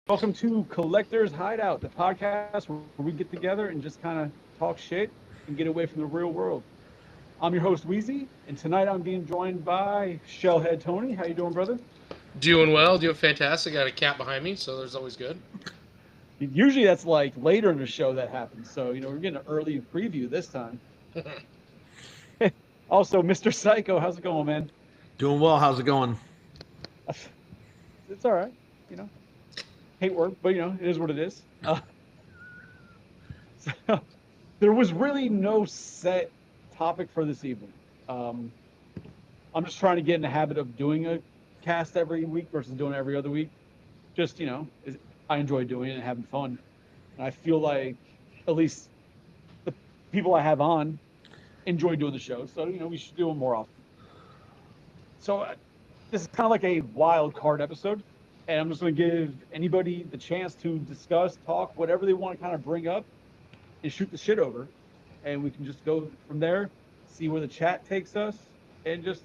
Welcome to Collector's Hideout, the podcast where we get together and just kind of talk shit and get away from the real world. I'm your host Weizie, and tonight I'm being joined by Shellhead Tony. How you doing, brother? Doing well, doing fantastic. Got a cat behind me, so there's always good. Usually that's like later in the show that happens, so we're getting an early preview this time. Also, Mr. Psycho, how's it going, man? Doing well. How's it going? It's all right, you know. Hate work, but it is what it is. So, there was really no set topic for this evening. Um, I'm just trying to get in the habit of doing a cast every week versus doing it every other week. Just I enjoy doing it and having fun, and I feel like at least the people I have on enjoy doing the show. So we should do them more often. So this is kind of like a wild card episode, and I'm just going to give anybody the chance to discuss, talk, whatever they want to kind of bring up, and shoot the shit over, and we can just go from there, see where the chat takes us, and just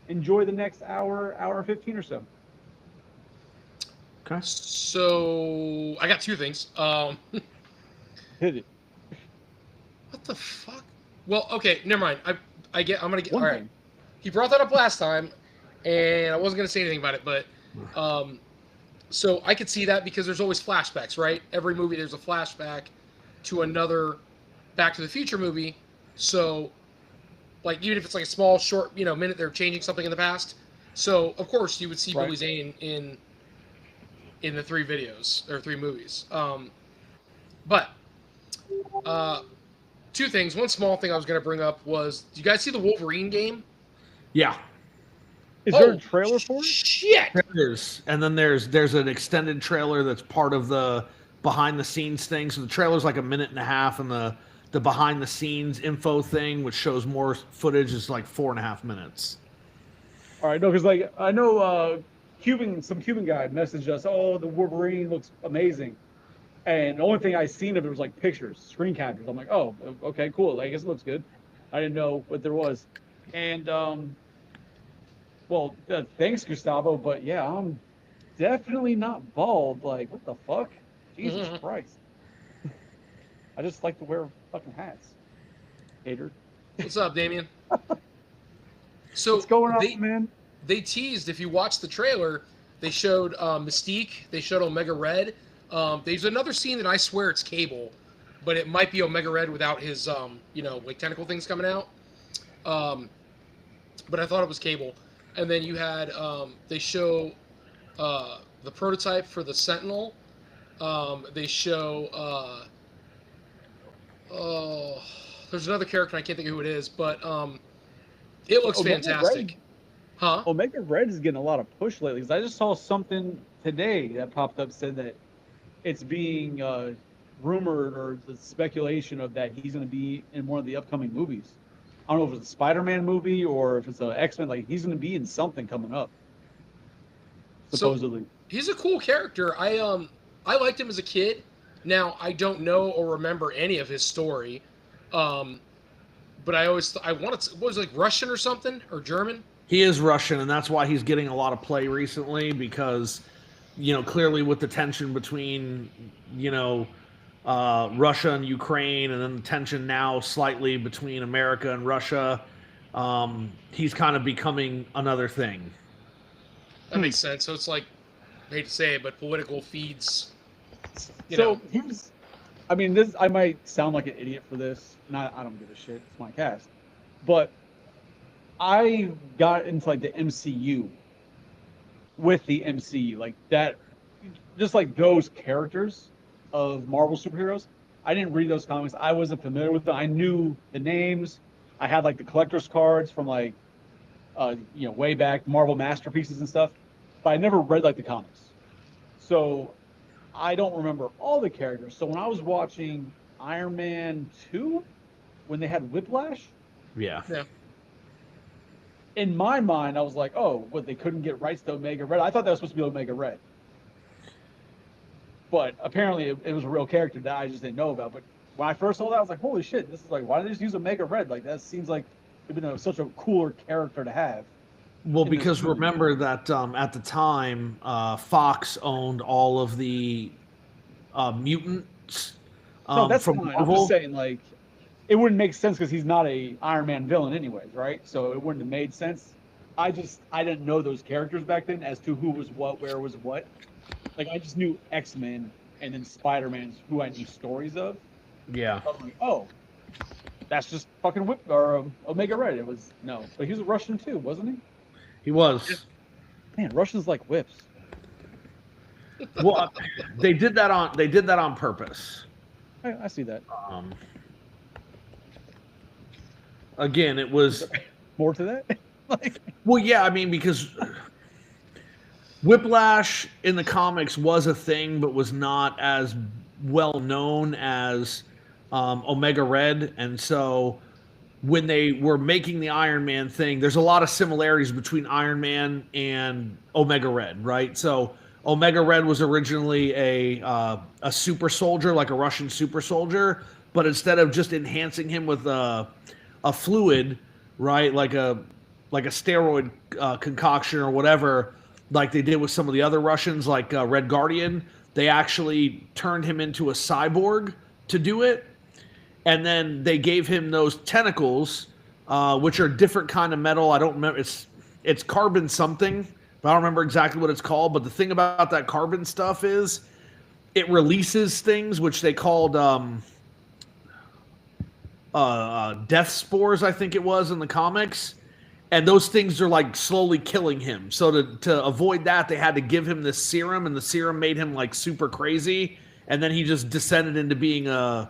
enjoy the next hour 15 or so. Okay. So I got two things. Hit it. What the fuck? Well, okay, never mind. I'm gonna get. One All right. thing. He brought that up last time, and I wasn't gonna say anything about it, but so I could see that because there's always flashbacks, right? Every movie there's a flashback to another Back to the Future movie. So, like, even if it's like a small, short, minute, they're changing something in the past. So, of course, you would see Right. Billy Zane in the three videos or three movies. But two things. One small thing I was going to bring up was, do you guys see the Wolverine game? Yeah, Is there a trailer for it? Shit! there is. And then there's an extended trailer that's part of the behind the scenes thing. So the trailer's like a minute and a half, and the behind the scenes info thing, which shows more footage, is like 4.5 minutes. All right, no, because like I know some Cuban guy messaged us, oh, the Wolverine looks amazing. And the only thing I seen of it was like pictures, screen captures. I'm like, oh, okay, cool. I guess it looks good. I didn't know what there was. And well, thanks, Gustavo. But yeah, I'm definitely not bald. Like, what the fuck? Jesus Christ. I just like to wear fucking hats. Hater. What's up, Damien? So What's going on, man? They teased, if you watch the trailer, they showed Mystique, they showed Omega Red. There's another scene that I swear it's Cable, but it might be Omega Red without his, like tentacle things coming out. But I thought it was Cable. And then you had, they show the prototype for the Sentinel. They show, there's another character, I can't think of who it is, but it looks Omega fantastic. Red? Huh? Omega Red is getting a lot of push lately. 'Cause I just saw something today that popped up, said that it's being rumored, or the speculation of that he's going to be in one of the upcoming movies. I don't know if it's a Spider-Man movie or if it's an X-Men. Like, he's going to be in something coming up, supposedly. So, he's a cool character. I liked him as a kid. Now I don't know or remember any of his story, but I always I wanted to, what was it, like Russian or something or German? He is Russian, and that's why he's getting a lot of play recently because, clearly with the tension between, Russia and Ukraine, and then the tension now slightly between America and Russia, he's kind of becoming another thing. That makes sense. So it's like, I hate to say it, but political feeds. So he was. I mean, this. I might sound like an idiot for this. Not. I don't give a shit. It's my cast. But I got into like the MCU with the MCU, like that, just like those characters of Marvel superheroes. I didn't read those comics. I wasn't familiar with them. I knew the names. I had like the collector's cards from like, way back, Marvel masterpieces and stuff. But I never read like the comics. So I don't remember all the characters. So when I was watching Iron Man 2, when they had Whiplash, Yeah. Yeah. in my mind, I was like, oh, what, they couldn't get rights to Omega Red? I thought that was supposed to be Omega Red. But apparently it was a real character that I just didn't know about. But when I first saw that, I was like, holy shit, this is like, why did they just use Omega Red? Like, that seems like it'd been such a cooler character to have. Well, in this because movie. remember that at the time, Fox owned all of the mutants No, that's from fine. I'm just Marvel. saying, like, it wouldn't make sense because he's not a Iron Man villain, anyways, right? So it wouldn't have made sense. I didn't know those characters back then as to who was what, where was what. Like, I just knew X Men and then Spider Man's who I knew stories of. Yeah, I was like, oh, that's just fucking Whip or Omega Red. It was no, but he was a Russian too, wasn't he? he was. Man, Russians like whips. Well, they did that on purpose. I see that. Um, again, it was More to that. Like, well, yeah. I mean, because Whiplash in the comics was a thing, but was not as well known as Omega Red, and so when they were making the Iron Man thing, there's a lot of similarities between Iron Man and Omega Red, right? So Omega Red was originally a super soldier, like a Russian super soldier, but instead of just enhancing him with a fluid, right, like a steroid concoction or whatever, like they did with some of the other Russians, like Red Guardian, they actually turned him into a cyborg to do it, and then they gave him those tentacles, which are different kind of metal. I don't remember. It's carbon something, but I don't remember exactly what it's called. But the thing about that carbon stuff is it releases things which they called death spores, I think it was in the comics. And those things are like slowly killing him. So to avoid that, they had to give him this serum, and the serum made him like super crazy. And then he just descended into being a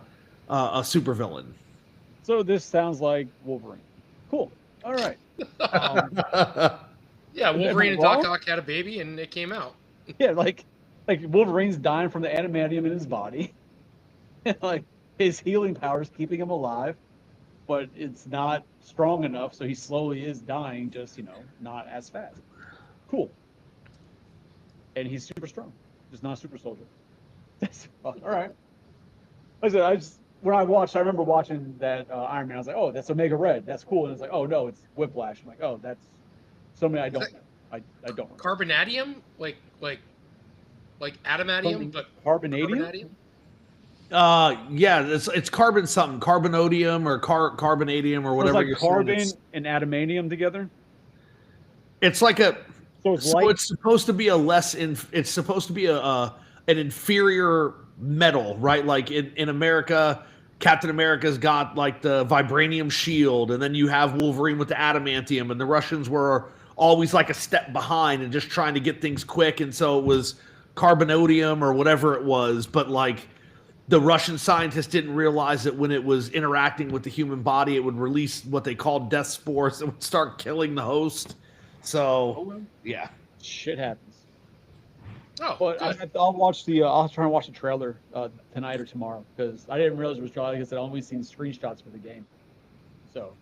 supervillain. so this sounds like Wolverine. Cool. All right. Um, Yeah, Am I Wolverine and wrong? Doc Ock had a baby, and it came out. yeah, like Wolverine's dying from the adamantium in his body. Like his healing powers keeping him alive, but it's not strong enough, so he slowly is dying, just not as fast. Cool. And he's super strong, just not a super soldier. All right. Like I said, I remember watching that Iron Man. I was like, oh, that's Omega Red. That's cool. And it's like, oh no, it's Whiplash. I'm like, oh, that's something I Is don't that know. I don't remember. carbonadium, like adamantium, Something but carbonadium. carbonadium. Yeah, it's carbon something, carbonodium or carbonadium or So it's whatever like you're saying. carbon and adamantium together. It's like a So it's so like it's supposed to be it's supposed to be an inferior metal, right? Like in America, Captain America's got like the vibranium shield, and then you have Wolverine with the adamantium, and the Russians were always like a step behind and just trying to get things quick, and so it was carbonodium or whatever it was, but like the Russian scientists didn't realize that when it was interacting with the human body, it would release what they called death spores that would start killing the host. So, yeah. shit happens. Oh, But good. I'll watch the. I'll try and watch the trailer tonight or tomorrow because I didn't realize it was dry. Like I said, I've only seen screenshots for the game. So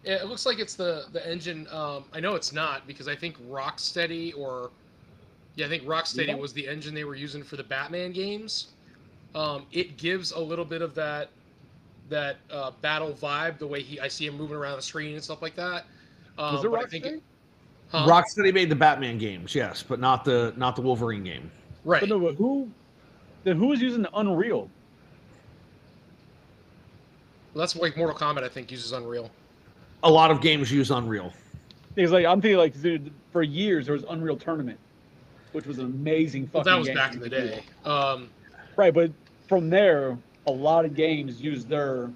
Yeah, it looks like it's the engine. I know it's not because I think Rocksteady I think Rocksteady Yeah. was the engine they were using for the Batman games. It gives a little bit of that battle vibe, the way I see him moving around the screen and stuff like that. was it But I think Rocksteady? huh? Rocksteady made the Batman games, yes, but not the Wolverine game. Right. But no, but who was using the Unreal? Well, that's like Mortal Kombat. I think uses Unreal. A lot of games use Unreal. Because like I'm thinking like dude, for years there was Unreal Tournament, which was an amazing Well, fucking that was game. back in the day. Right, but from there, a lot of games use their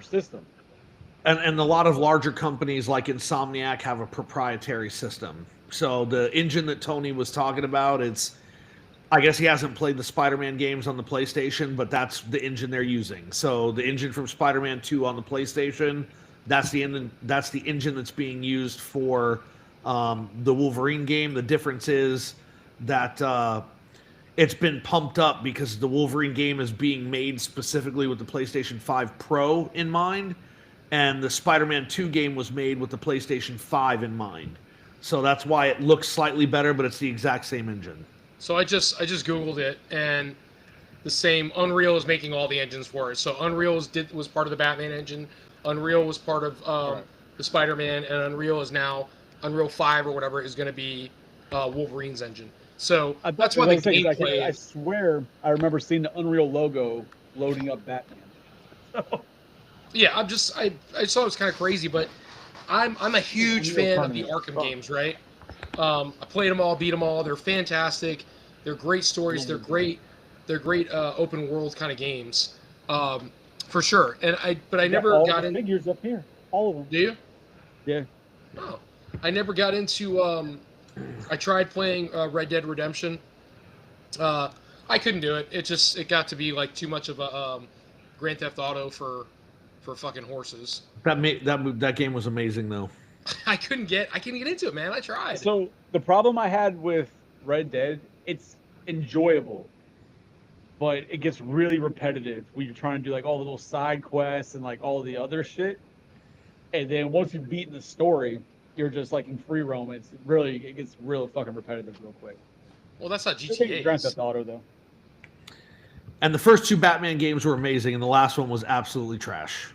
system. And a lot of larger companies like Insomniac have a proprietary system. So the engine that Tony was talking about, I guess he hasn't played the Spider-Man games on the PlayStation, but that's the engine they're using. So the engine from Spider-Man 2 on the PlayStation, that's the engine that's being used for the Wolverine game. The difference is that it's been pumped up because the Wolverine game is being made specifically with the PlayStation 5 Pro in mind, and the Spider-Man 2 game was made with the PlayStation 5 in mind. So that's why it looks slightly better, but it's the exact same engine. so I just googled it, and the same Unreal is making all the engines for it. So Unreal was part of the Batman engine. Unreal was part of the Spider-Man, and Unreal is now Unreal 5 or whatever is going to be Wolverine's engine. So that's why the gameplay. I swear I remember seeing the Unreal logo loading up Batman. Yeah, I saw it was kind of crazy, but I'm a huge fan of the Arkham games, right? I played them all, beat them all. They're fantastic. They're great stories. They're great open world kind of games, for sure. But I never got into figures up here, all of them. Do you? Yeah. Oh, I never got into. I tried playing Red Dead Redemption. I couldn't do it. It got to be like too much of a Grand Theft Auto for fucking horses. That game was amazing though. I couldn't get into it, man. I tried. So the problem I had with Red Dead, it's enjoyable, but it gets really repetitive when you're trying to do like all the little side quests and like all the other shit. And then once you've beaten the story, you're just like in free roam. It gets real fucking repetitive real quick. Well, that's not GTA. Grand Theft Auto though. And the first two Batman games were amazing, and the last one was absolutely trash.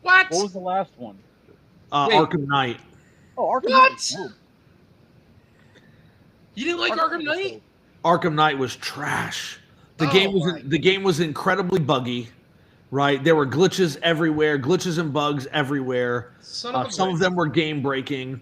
What was the last one? Arkham Knight. Oh, Arkham Knight. Knight. You didn't like Arkham Knight? Arkham Knight was trash. The game was incredibly buggy, right? There were glitches everywhere, glitches and bugs everywhere. Some of them were game breaking.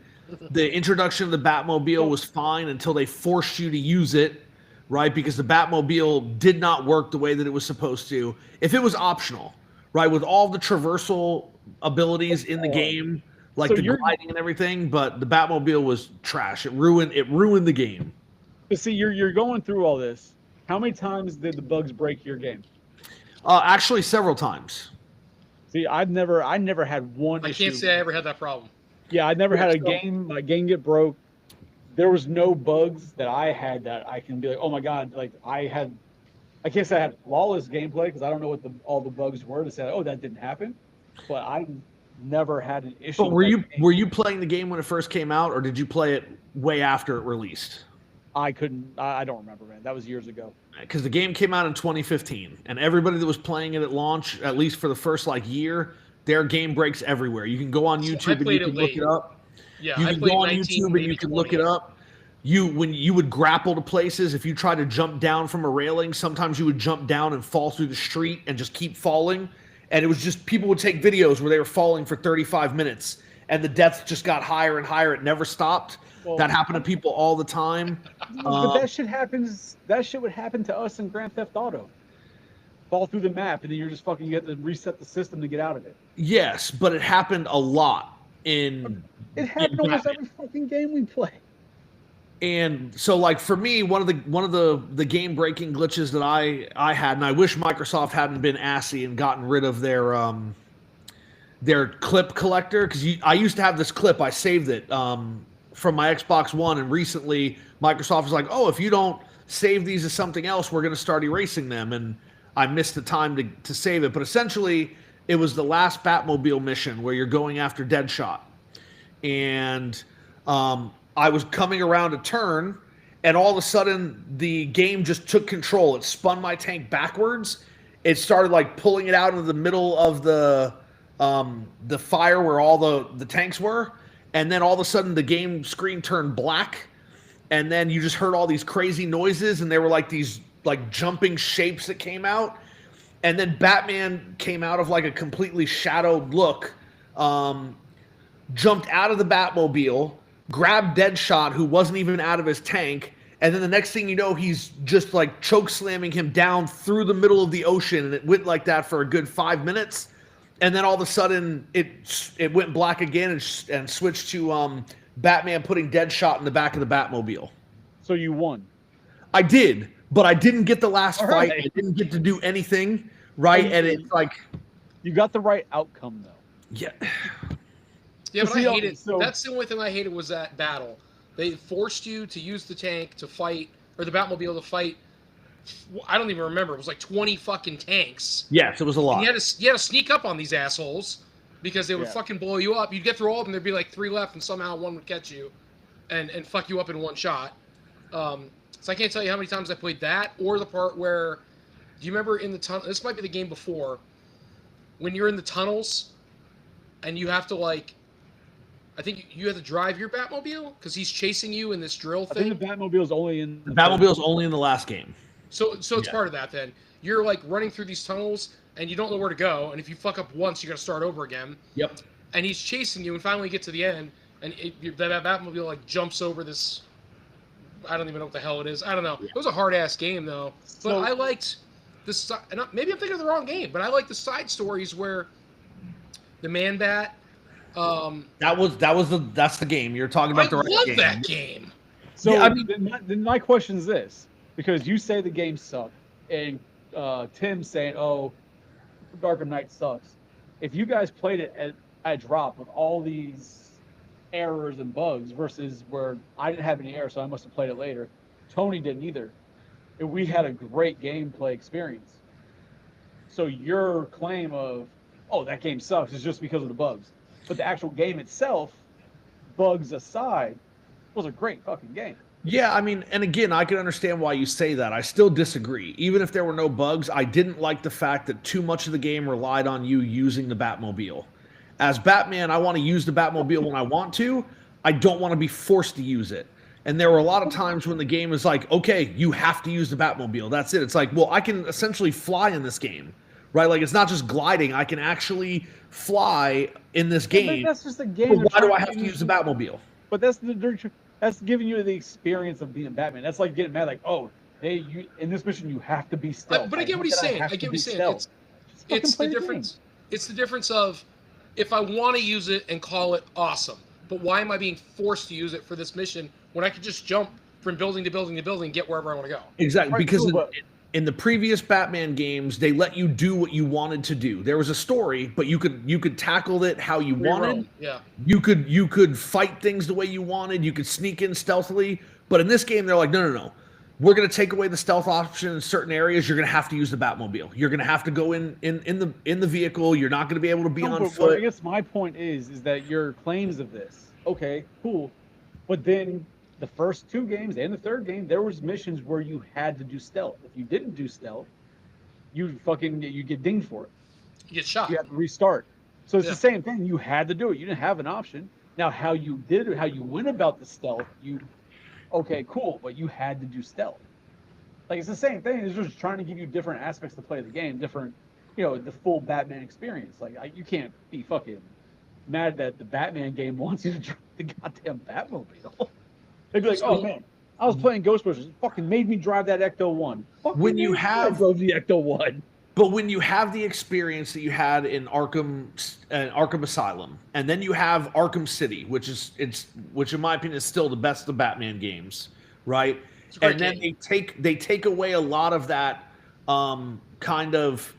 The introduction of the Batmobile was fine until they forced you to use it, right? Because the Batmobile did not work the way that it was supposed to. If it was optional, right, with all the traversal abilities in the game, like the gliding and everything, but the Batmobile was trash. It ruined the game. But see, you're going through all this. How many times did the bugs break your game? Actually, several times. See, I never had one. I can't say I ever had that problem. Yeah, I never had my game get broke. There was no bugs that I had that I can be like, oh my god, like I can't say I had flawless gameplay because I don't know what all the bugs were to say, oh, that didn't happen. But I never had an issue. But were you playing the game when it first came out, or did you play it way after it released? I don't remember, man. That was years ago. Because the game came out in 2015, and everybody that was playing it at launch, at least for the first year, their game breaks everywhere. You can go on YouTube and you can look it up. Yeah, you can go on YouTube and you can look it up. When you would grapple to places, if you try to jump down from a railing, sometimes you would jump down and fall through the street and just keep falling. And it was just people would take videos where they were falling for 35 minutes, and the deaths just got higher and higher. It never stopped. Well, that happened to people all the time. But that shit happens. That shit would happen to us in Grand Theft Auto. Fall through the map, and then you're just fucking. You have to reset the system to get out of it. Yes, but it happened a lot in. It happened almost every fucking game we play. And so, like for me, one of the game breaking glitches that I had, and I wish Microsoft hadn't been assy and gotten rid of their clip collector, because I used to have this clip. I saved it. From my Xbox One, and recently Microsoft was like, oh, if you don't save these as something else, we're going to start erasing them, and I missed the time to save it. But essentially, it was the last Batmobile mission where you're going after Deadshot, and I was coming around a turn, and all of a sudden, the game just took control. It spun my tank backwards. It started pulling it out into the middle of the fire where all the tanks were. And then all of a sudden the game screen turned black, and then you just heard all these crazy noises, and there were these jumping shapes that came out, and then Batman came out of a completely shadowed look, jumped out of the Batmobile, grabbed Deadshot, who wasn't even out of his tank, and then the next thing you know, he's just choke slamming him down through the middle of the ocean, and it went like that for a good 5 minutes. And then all of a sudden, it went black again and switched to Batman putting Deadshot in the back of the Batmobile. So you won. I did, but I didn't get the last fight. I didn't get to do anything, right? And it's you got the right outcome, though. Yeah. Yeah, but I hate it. That's the only thing I hated was that battle. They forced you to use the tank to fight, or the Batmobile to fight. I don't even remember. It was 20 fucking tanks. Yes, it was a lot. And you had to sneak up on these assholes because they would fucking blow you up. You'd get through all of them, there'd be 3 left, and somehow one would catch you and fuck you up in one shot. So I can't tell you how many times I played that, or the part where, do you remember in the tunnel? This might be the game before, when you're in the tunnels and you have to I think you have to drive your Batmobile because he's chasing you in this drill I thing. think the Batmobile's only in The Batmobile's only in the last game. So it's Yeah. part of that. Then you're like running through these tunnels and you don't know where to go. And if you fuck up once, you got to start over again. Yep. And he's chasing you, and finally get to the end, and that Batmobile like jumps over this. I don't even know what the hell it is. I don't know. Yeah. It was a hard ass game though, but So- I liked this. And maybe I'm thinking of the wrong game, but I like the side stories where the Man Bat. That's the game you're talking about. I The right love game. that game. So Yeah, I mean- then my question is this, because you say the game sucked, and Tim's saying, "Oh, Arkham Knight sucks." If you guys played it at drop with all these errors and bugs versus where I didn't have any errors, so I must have played it later. Tony didn't either. And we had a great gameplay experience. So your claim of, "Oh, that game sucks," is just because of the bugs. But the actual game itself, bugs aside, was a great fucking game. Yeah, I mean, and again, I can understand why you say that. I still disagree. Even if there were no bugs, I didn't like the fact that too much of the game relied on you using the Batmobile. As Batman, I want to use the Batmobile when I want to. I don't want to be forced to use it. And there were a lot of times when the game is like, okay, you have to use the Batmobile. That's it. It's like, well, I can essentially fly in this game, right? Like, it's not just gliding. I can actually fly in this game. That's just a game. But why do I have to use the Batmobile? But that's giving you the experience of being Batman. That's like getting mad, like, "Oh, hey, you in this mission you have to be stealth." But I get what he's saying. I get what he's saying. It's the difference. It's the difference of if I want to use it and call it awesome, but why am I being forced to use it for this mission when I could just jump from building to building to building and get wherever I want to go? Exactly, Right, because cool, in the previous Batman games, they let you do what you wanted to do. There was a story, but you could tackle it how you wanted. Yeah. You could fight things the way you wanted. You could sneak in stealthily. But in this game, they're like, no. We're going to take away the stealth option in certain areas. You're going to have to use the Batmobile. You're going to have to go in the vehicle. You're not going to be able to be No, on but foot. I guess my point is that your claims of this, okay, cool, but then the first two games and the third game, there was missions where you had to do stealth. If you didn't do stealth, you get dinged for it. You get shot. You have to restart. So it's Yeah. the same thing. You had to do it. You didn't have an option. Now, how you did it, how you went about the stealth, okay, cool, but you had to do stealth. Like, it's the same thing. It's just trying to give you different aspects to play the game, different, the full Batman experience. Like, you can't be fucking mad that the Batman game wants you to drive the goddamn Batmobile. They'd be like, "Oh man, I was playing Ghostbusters. It fucking made me drive that Ecto 1. When you I drove the Ecto 1. But when you have the experience that you had in Arkham Asylum, and then you have Arkham City, which in my opinion is still the best of the Batman games, right? And then they take away a lot of that kind of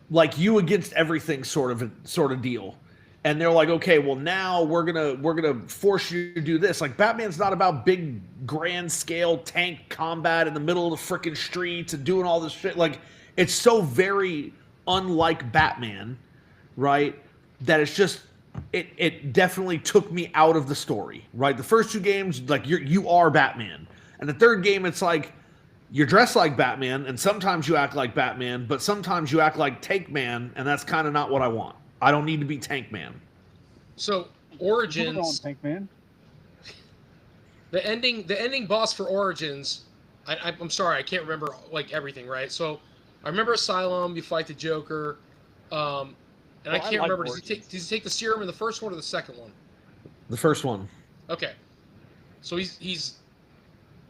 like you against everything sort of deal. And they're like, okay, well now we're gonna force you to do this. Like Batman's not about big grand scale tank combat in the middle of the freaking streets and doing all this shit. Like it's so very unlike Batman, right? That it's just it definitely took me out of the story, right? The first two games, like you are Batman, and the third game, it's like you're dressed like Batman, and sometimes you act like Batman, but sometimes you act like Tank Man, and that's kind of not what I want. I don't need to be Tank Man. So Hold on, Origins, Tank Man. the ending boss for Origins. I'm sorry, I can't remember like everything, right? So I remember Asylum. You fight the Joker, and I can't remember. Does he take the serum in the first one or the second one? The first one. Okay, so he's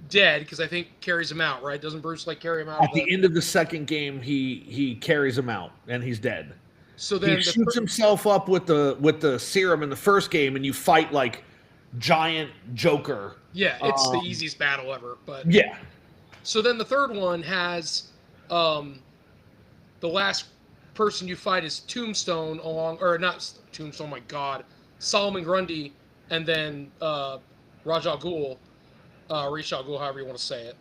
dead because I think carries him out, right? Doesn't Bruce like carry him out? At the end of the second game, he carries him out and he's dead. So then he shoots himself up with the serum in the first game, and you fight like giant Joker. Yeah, it's the easiest battle ever. But yeah. So then the third one has the last person you fight is Tombstone or not Tombstone. My God, Solomon Grundy, and then Ra's al Ghul, Ra's al Ghul, however you want to say it.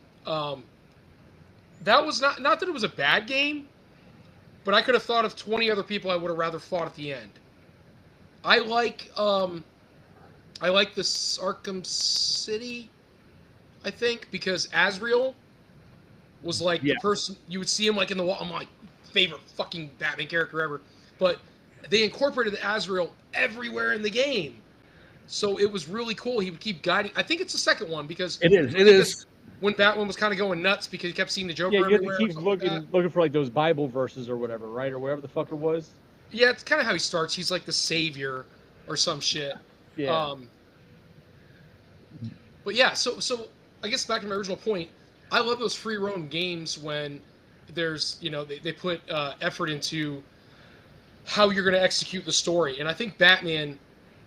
That was not that it was a bad game, but I could have thought of 20 other people I would have rather fought at the end. I like this Arkham City, I think, because Azrael was like the person you would see him like in the wall. I'm like favorite fucking Batman character ever. But they incorporated the Azrael everywhere in the game. So it was really cool. He would keep guiding. I think it's the second one because It is. I It think is. that's when Batman was kind of going nuts because he kept seeing the Joker Yeah, you have to everywhere or keep something like that. looking for like those Bible verses or whatever, right? Or whatever the fuck it was. Yeah, it's kind of how he starts. He's like the savior or some shit. Yeah. But yeah, so I guess back to my original point, I love those free roam games when there's they put effort into how you're going to execute the story, and I think Batman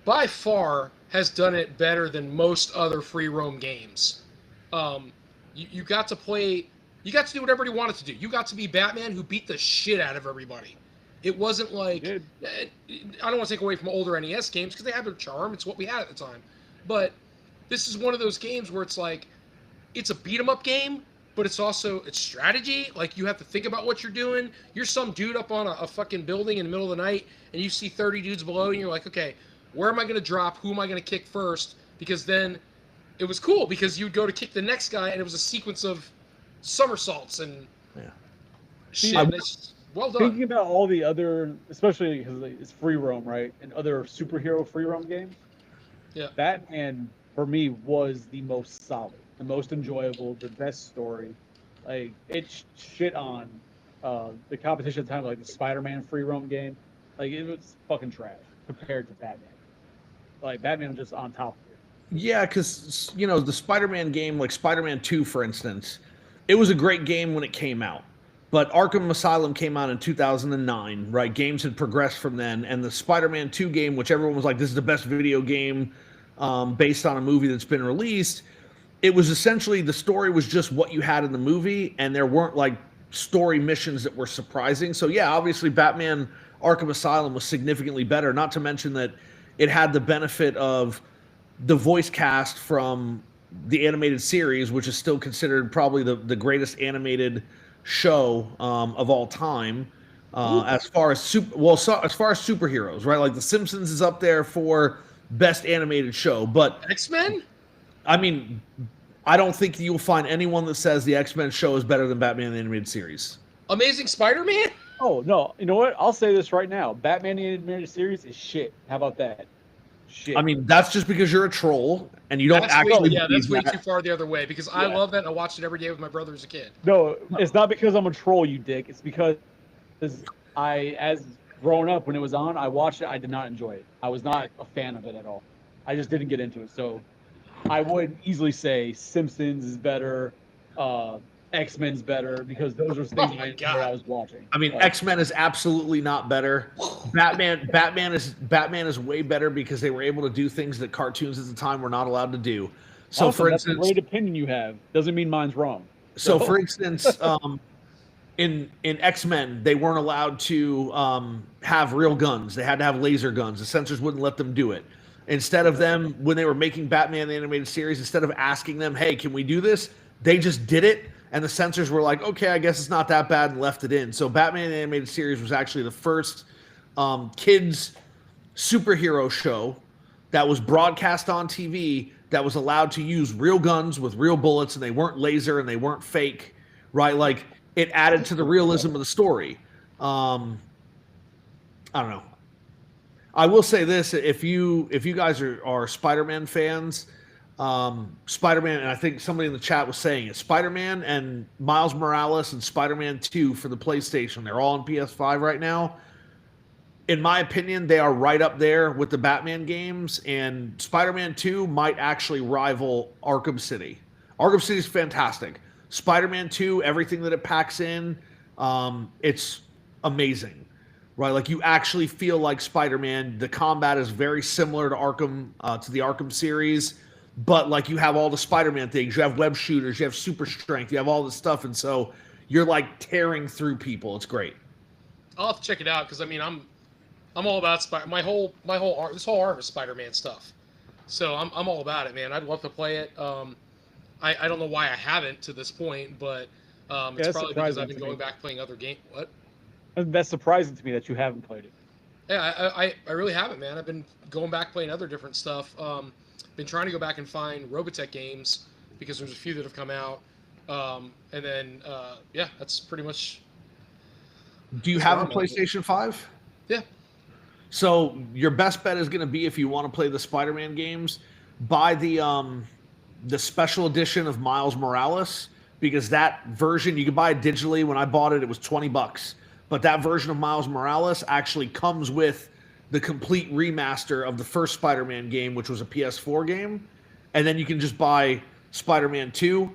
by far has done it better than most other free roam games. You got to play, you got to do whatever you wanted to do. You got to be Batman who beat the shit out of everybody. It wasn't like I don't want to take away from older NES games because they have their charm. It's what we had at the time, but this is one of those games where it's like it's a beat 'em up game, but it's strategy. Like you have to think about what you're doing. You're some dude up on a fucking building in the middle of the night, and you see 30 dudes below, and you're like, okay, where am I going to drop? Who am I going to kick first? Because then it was cool because you'd go to kick the next guy, and it was a sequence of somersaults and shit. Well done. Thinking about all the other, especially because it's free roam, right, and other superhero free roam games. Yeah. Batman for me was the most solid, the most enjoyable, the best story. Like it shit on the competition at the time, like the Spider-Man free roam game. Like it was fucking trash compared to Batman. Like Batman was just on top of it. Yeah, because the Spider-Man game, like Spider-Man 2, for instance, it was a great game when it came out. But Arkham Asylum came out in 2009, right? Games had progressed from then, and the Spider-Man 2 game, which everyone was like, this is the best video game based on a movie that's been released. It was essentially, the story was just what you had in the movie, and there weren't like story missions that were surprising. So yeah, obviously Batman Arkham Asylum was significantly better, not to mention that it had the benefit of the voice cast from the animated series, which is still considered probably the greatest animated show of all time, as far as as far as superheroes, right? Like The Simpsons is up there for best animated show, but X-Men? I mean, I don't think you'll find anyone that says the X-Men show is better than Batman the Animated Series. Amazing Spider-Man? Oh no, you know what? I'll say this right now: Batman the Animated Series is shit. How about that? Shit. I mean, that's just because you're a troll and you don't That's actually. that's way too far the other way because I love that and I watched it every day with my brother as a kid. No, it's not because I'm a troll, you dick. It's because as growing up when it was on, I watched it. I did not enjoy it. I was not a fan of it at all. I just didn't get into it. So I would easily say Simpsons is better, X-Men's better because those are things I was watching. I mean, X-Men is absolutely not better. Batman is way better because they were able to do things that cartoons at the time were not allowed to do. So, awesome, for that's instance, a great opinion you have. Doesn't mean mine's wrong. So, for instance, in X-Men, they weren't allowed to have real guns. They had to have laser guns. The censors wouldn't let them do it. Instead of them, when they were making Batman the Animated Series, instead of asking them, hey, can we do this? They just did it. And the censors were like, okay, I guess it's not that bad, and left it in. So Batman the Animated Series was actually the first kids superhero show that was broadcast on TV that was allowed to use real guns with real bullets, and they weren't laser and they weren't fake, right? Like, it added to the realism of the story. I don't know. I will say this: if you guys are Spider-Man fans, Spider-Man, and I think somebody in the chat was saying it, Spider-Man and Miles Morales and Spider-Man 2 for the PlayStation, they're all on PS5 right now. In my opinion, they are right up there with the Batman games, and Spider-Man 2 might actually rival Arkham City. Arkham City is fantastic. Spider-Man 2, everything that it packs in, it's amazing. Right, like you actually feel like Spider-Man. The combat is very similar to Arkham, to the Arkham series, but like you have all the Spider-Man things. You have web shooters, you have super strength, you have all this stuff, and so you're like tearing through people. It's great. I'll have to check it out because I mean I'm all about my whole arm. This whole arm is Spider-Man stuff, so I'm all about it, man. I'd love to play it. I don't know why I haven't to this point, but it's probably because I've been going back playing other games. What? That's surprising to me that you haven't played it. Yeah, I really haven't, man. I've been going back playing other different stuff. Been trying to go back and find Robotech games because there's a few that have come out. And then, yeah, that's pretty much. Do you have a PlayStation 5? Yeah. So your best bet is going to be, if you want to play the Spider-Man games, buy the special edition of Miles Morales, because that version you can buy it digitally. When I bought it, it was $20, but that version of Miles Morales actually comes with the complete remaster of the first Spider-Man game, which was a PS4 game, and then you can just buy Spider-Man 2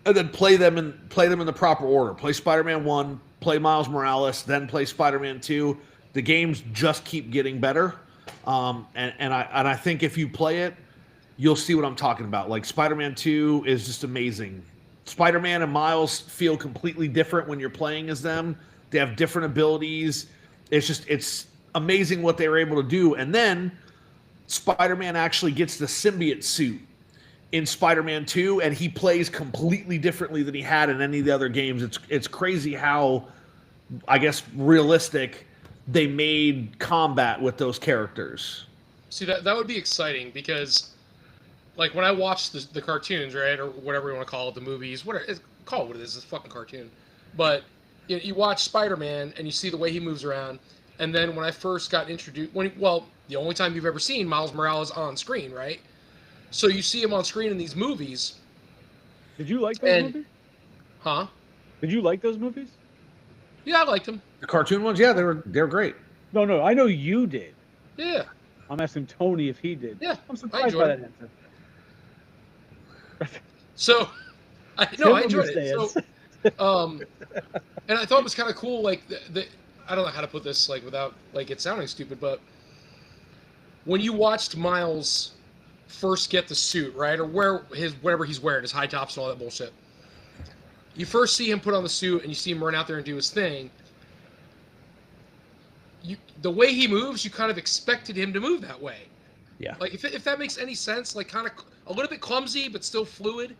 and then play them in the proper order. Play Spider-Man 1, play Miles Morales, then play Spider-Man 2. The games just keep getting better, and I think if you play it, you'll see what I'm talking about. Like, Spider-Man 2 is just amazing. Spider-Man and Miles feel completely different when you're playing as them. They have different abilities. It's amazing what they were able to do. And then Spider-Man actually gets the symbiote suit in Spider-Man 2, and he plays completely differently than he had in any of the other games. It's crazy how, I guess, realistic they made combat with those characters. See, that would be exciting, because, like, when I watch the cartoons, right, or whatever you want to call it, the movies, call it what it is, it's a fucking cartoon. But you watch Spider-Man, and you see the way he moves around, and then when I first got introduced, the only time you've ever seen Miles Morales on screen, right? So you see him on screen in these movies. Did you like those movies? Huh? Did you like those movies? Yeah, I liked them. The cartoon ones, yeah, they're great. No, I know you did. Yeah. I'm asking Tony if he did. Yeah, I'm surprised by that answer. So, I enjoyed it. So, and I thought it was kind of cool. Like, I don't know how to put this, like, without, like, it sounding stupid, but when you watched Miles first get the suit, right, or wear whatever he's wearing, his high tops and all that bullshit, you first see him put on the suit and you see him run out there and do his thing. The way he moves, you kind of expected him to move that way. Yeah. Like, if that makes any sense, like, kind of a little bit clumsy but still fluid,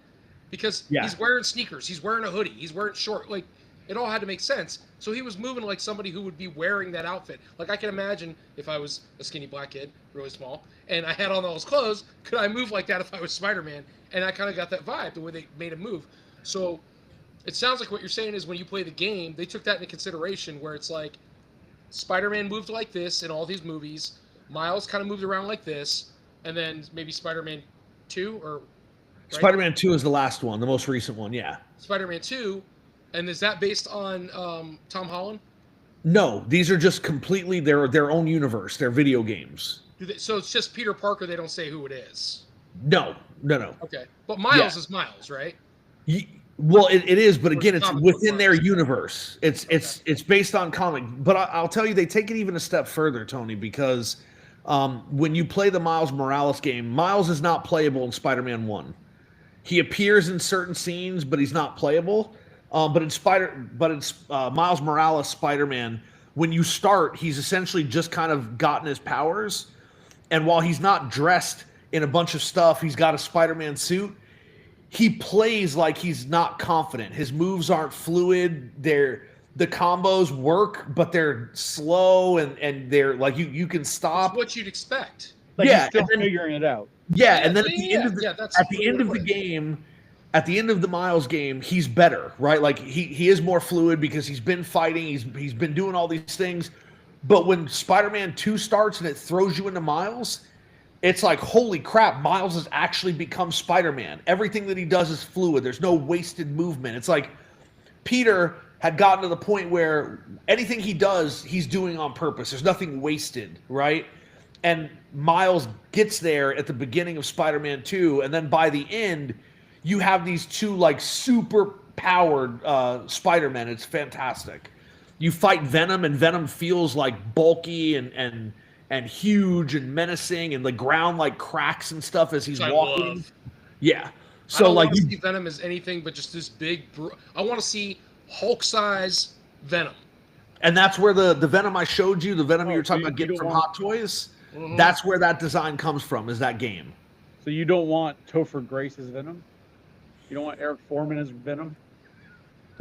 because Yeah. he's wearing sneakers, he's wearing a hoodie, he's wearing short, like, it all had to make sense. So he was moving like somebody who would be wearing that outfit. Like, I can imagine if I was a skinny black kid, really small, and I had on all those clothes, could I move like that if I was Spider-Man? And I kind of got that vibe, the way they made him move. So it sounds like what you're saying is when you play the game, they took that into consideration, where it's like Spider-Man moved like this in all these movies, Miles kind of moved around like this, and then maybe Spider-Man 2, or... Right? Spider-Man 2 is the last one, the most recent one, yeah. Spider-Man 2, and is that based on Tom Holland? No, these are just completely their own universe. They're video games. So it's just Peter Parker, they don't say who it is? No. Okay. But Miles is Miles, right? Well, it is, but again, it's within their Miles. universe. It's based on comic. But I'll tell you, they take it even a step further, Tony, because when you play the Miles Morales game, Miles is not playable in Spider-Man 1. He appears in certain scenes, but he's not playable. But in Miles Morales Spider-Man, when you start, he's essentially just kind of gotten his powers, and while he's not dressed in a bunch of stuff, he's got a Spider-Man suit. He plays like he's not confident. His moves aren't fluid. The combos work, but they're slow, and they're like you can stop. It's what you'd expect. Like, Yeah, he's still and then- figuring it out. Yeah, and then at the end of the that's game, at the end of the Miles game, he's better, right? Like he is more fluid because he's been fighting, he's been doing all these things. But when Spider-Man 2 starts and it throws you into Miles, it's like, holy crap, Miles has actually become Spider-Man. Everything that he does is fluid. There's no wasted movement. It's like Peter had gotten to the point where anything he does, he's doing on purpose. There's nothing wasted, right? And Miles gets there at the beginning of Spider-Man 2, and then by the end, you have these two like super powered Spider-Men. It's fantastic. You fight Venom, and Venom feels like bulky and huge and menacing, and the ground like cracks and stuff as he's walking. Love. Yeah. So So like want to see Venom as anything but just this big. I want to see Hulk size Venom. and that's where the Venom I showed you, the Venom you were talking you- about you getting don't from want- Hot Toys, Mhm. that's where that design comes from, is that game. So you don't want Topher Grace as Venom? You don't want Eric Foreman as Venom?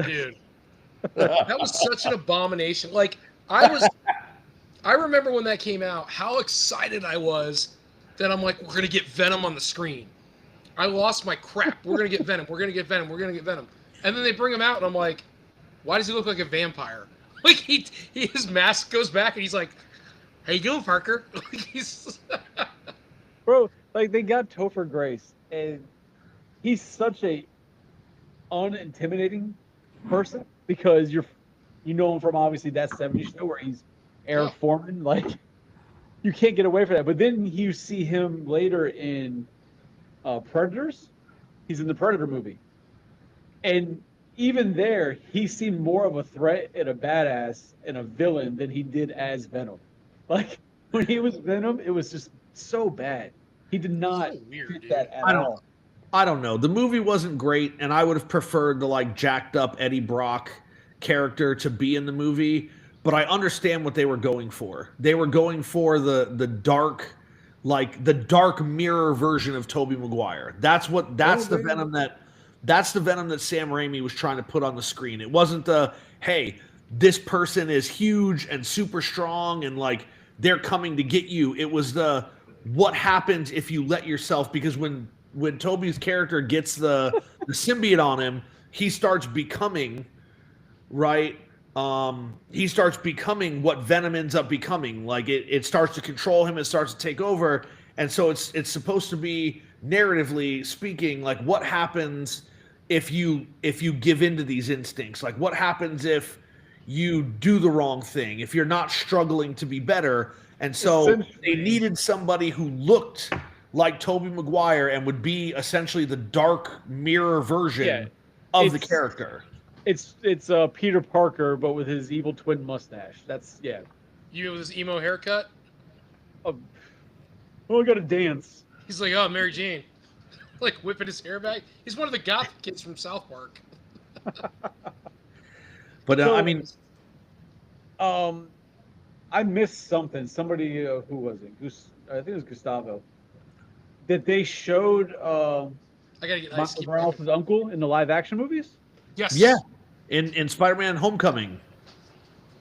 Dude, that was such an abomination. Like, I remember when that came out, how excited I was that I'm like, we're gonna get Venom on the screen. I lost my crap. We're gonna get Venom. We're gonna get Venom. We're gonna get Venom. And then they bring him out, and I'm like, why does he look like a vampire? Like his mask goes back, and he's like, How you doing, Parker? He's Bro, like they got Topher Grace, and he's such a unintimidating person because you know him from obviously that '70s show where he's yeah. Eric Foreman. Like you can't get away from that. But then you see him later in Predators. He's in the Predator movie, and even there, he seemed more of a threat and a badass and a villain than he did as Venom. Like when he was Venom, it was just so bad. He did not So weird, fit dude. that at I don't all. I don't know. The movie wasn't great, and I would have preferred the like jacked up Eddie Brock character to be in the movie. But I understand what they were going for. They were going for the dark, like the dark mirror version of Tobey Maguire. Probably. That's the Venom that Sam Raimi was trying to put on the screen. It wasn't the hey, this person is huge and super strong and like they're coming to get you. It was the what happens if you let yourself, because when Toby's character gets the symbiote on him, he starts becoming right. He starts becoming what Venom ends up becoming. Like it starts to control him. It starts to take over, and so it's supposed to be narratively speaking like what happens if you give into these instincts. Like what happens if you do the wrong thing, if you're not struggling to be better. And so they Essentially, needed somebody who looked like Tobey Maguire and would be essentially the dark mirror yeah, version of the it's character. it's Peter Parker, but with his evil twin mustache. That's yeah. You with his emo haircut? Uh, we got to dance. He's like, oh, Mary Jane. Like whipping his hair back. He's one of the goth kids from South Park. But I So, mean, um, I missed something. Somebody who was it? I think it was Gustavo. That they showed I gotta get ice. Miles Keep Morales' talking. uncle in the live action movies. yeah, Yes. in Spider-Man: Homecoming,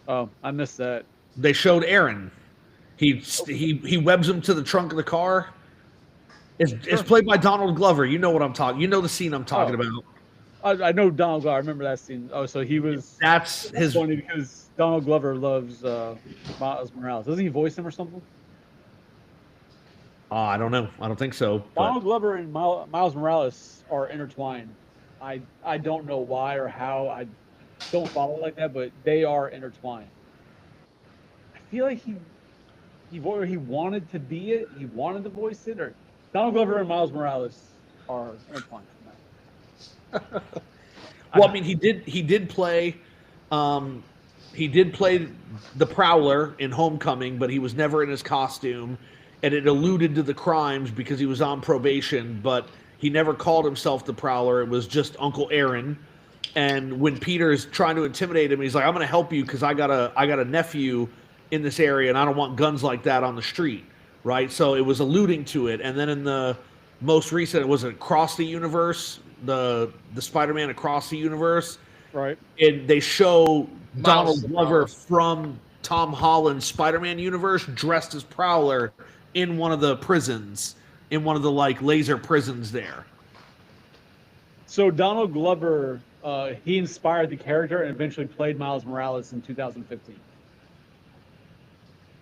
Oh, I missed that. they showed Aaron. He webs him to the trunk of the car. It's Sure. played by Donald Glover. You know what I'm talking. You know the scene I'm talking Oh, about. I know Donald Glover. I remember that scene. Oh, so he was. That's That's his. funny because Donald Glover loves Miles Morales. Doesn't he voice him or something? I don't know. I don't think so. But Donald Glover and Miles Morales are intertwined. I don't know why or how. I don't follow it like that, but they are intertwined. I feel like he wanted to be it. He wanted to voice it. Or Donald Glover and Miles Morales are intertwined. well, I mean, um, he did play the Prowler in Homecoming, but he was never in his costume, and it alluded to the crimes because he was on probation. But he never called himself the Prowler. It was just Uncle Aaron. And when Peter's trying to intimidate him, he's like, "I'm going to help you because I got a nephew in this area, and I don't want guns like that on the street." Right? So it was alluding to it. And then in the most recent, it was Across the Universe, the Spider-Man Across the Universe, Right. and they show Miles Donald the Glover Prowler. from Tom Holland's Spider-Man universe dressed as Prowler in one of the prisons, in one of the like laser prisons there. So Donald Glover, he inspired the character and eventually played Miles Morales in 2015.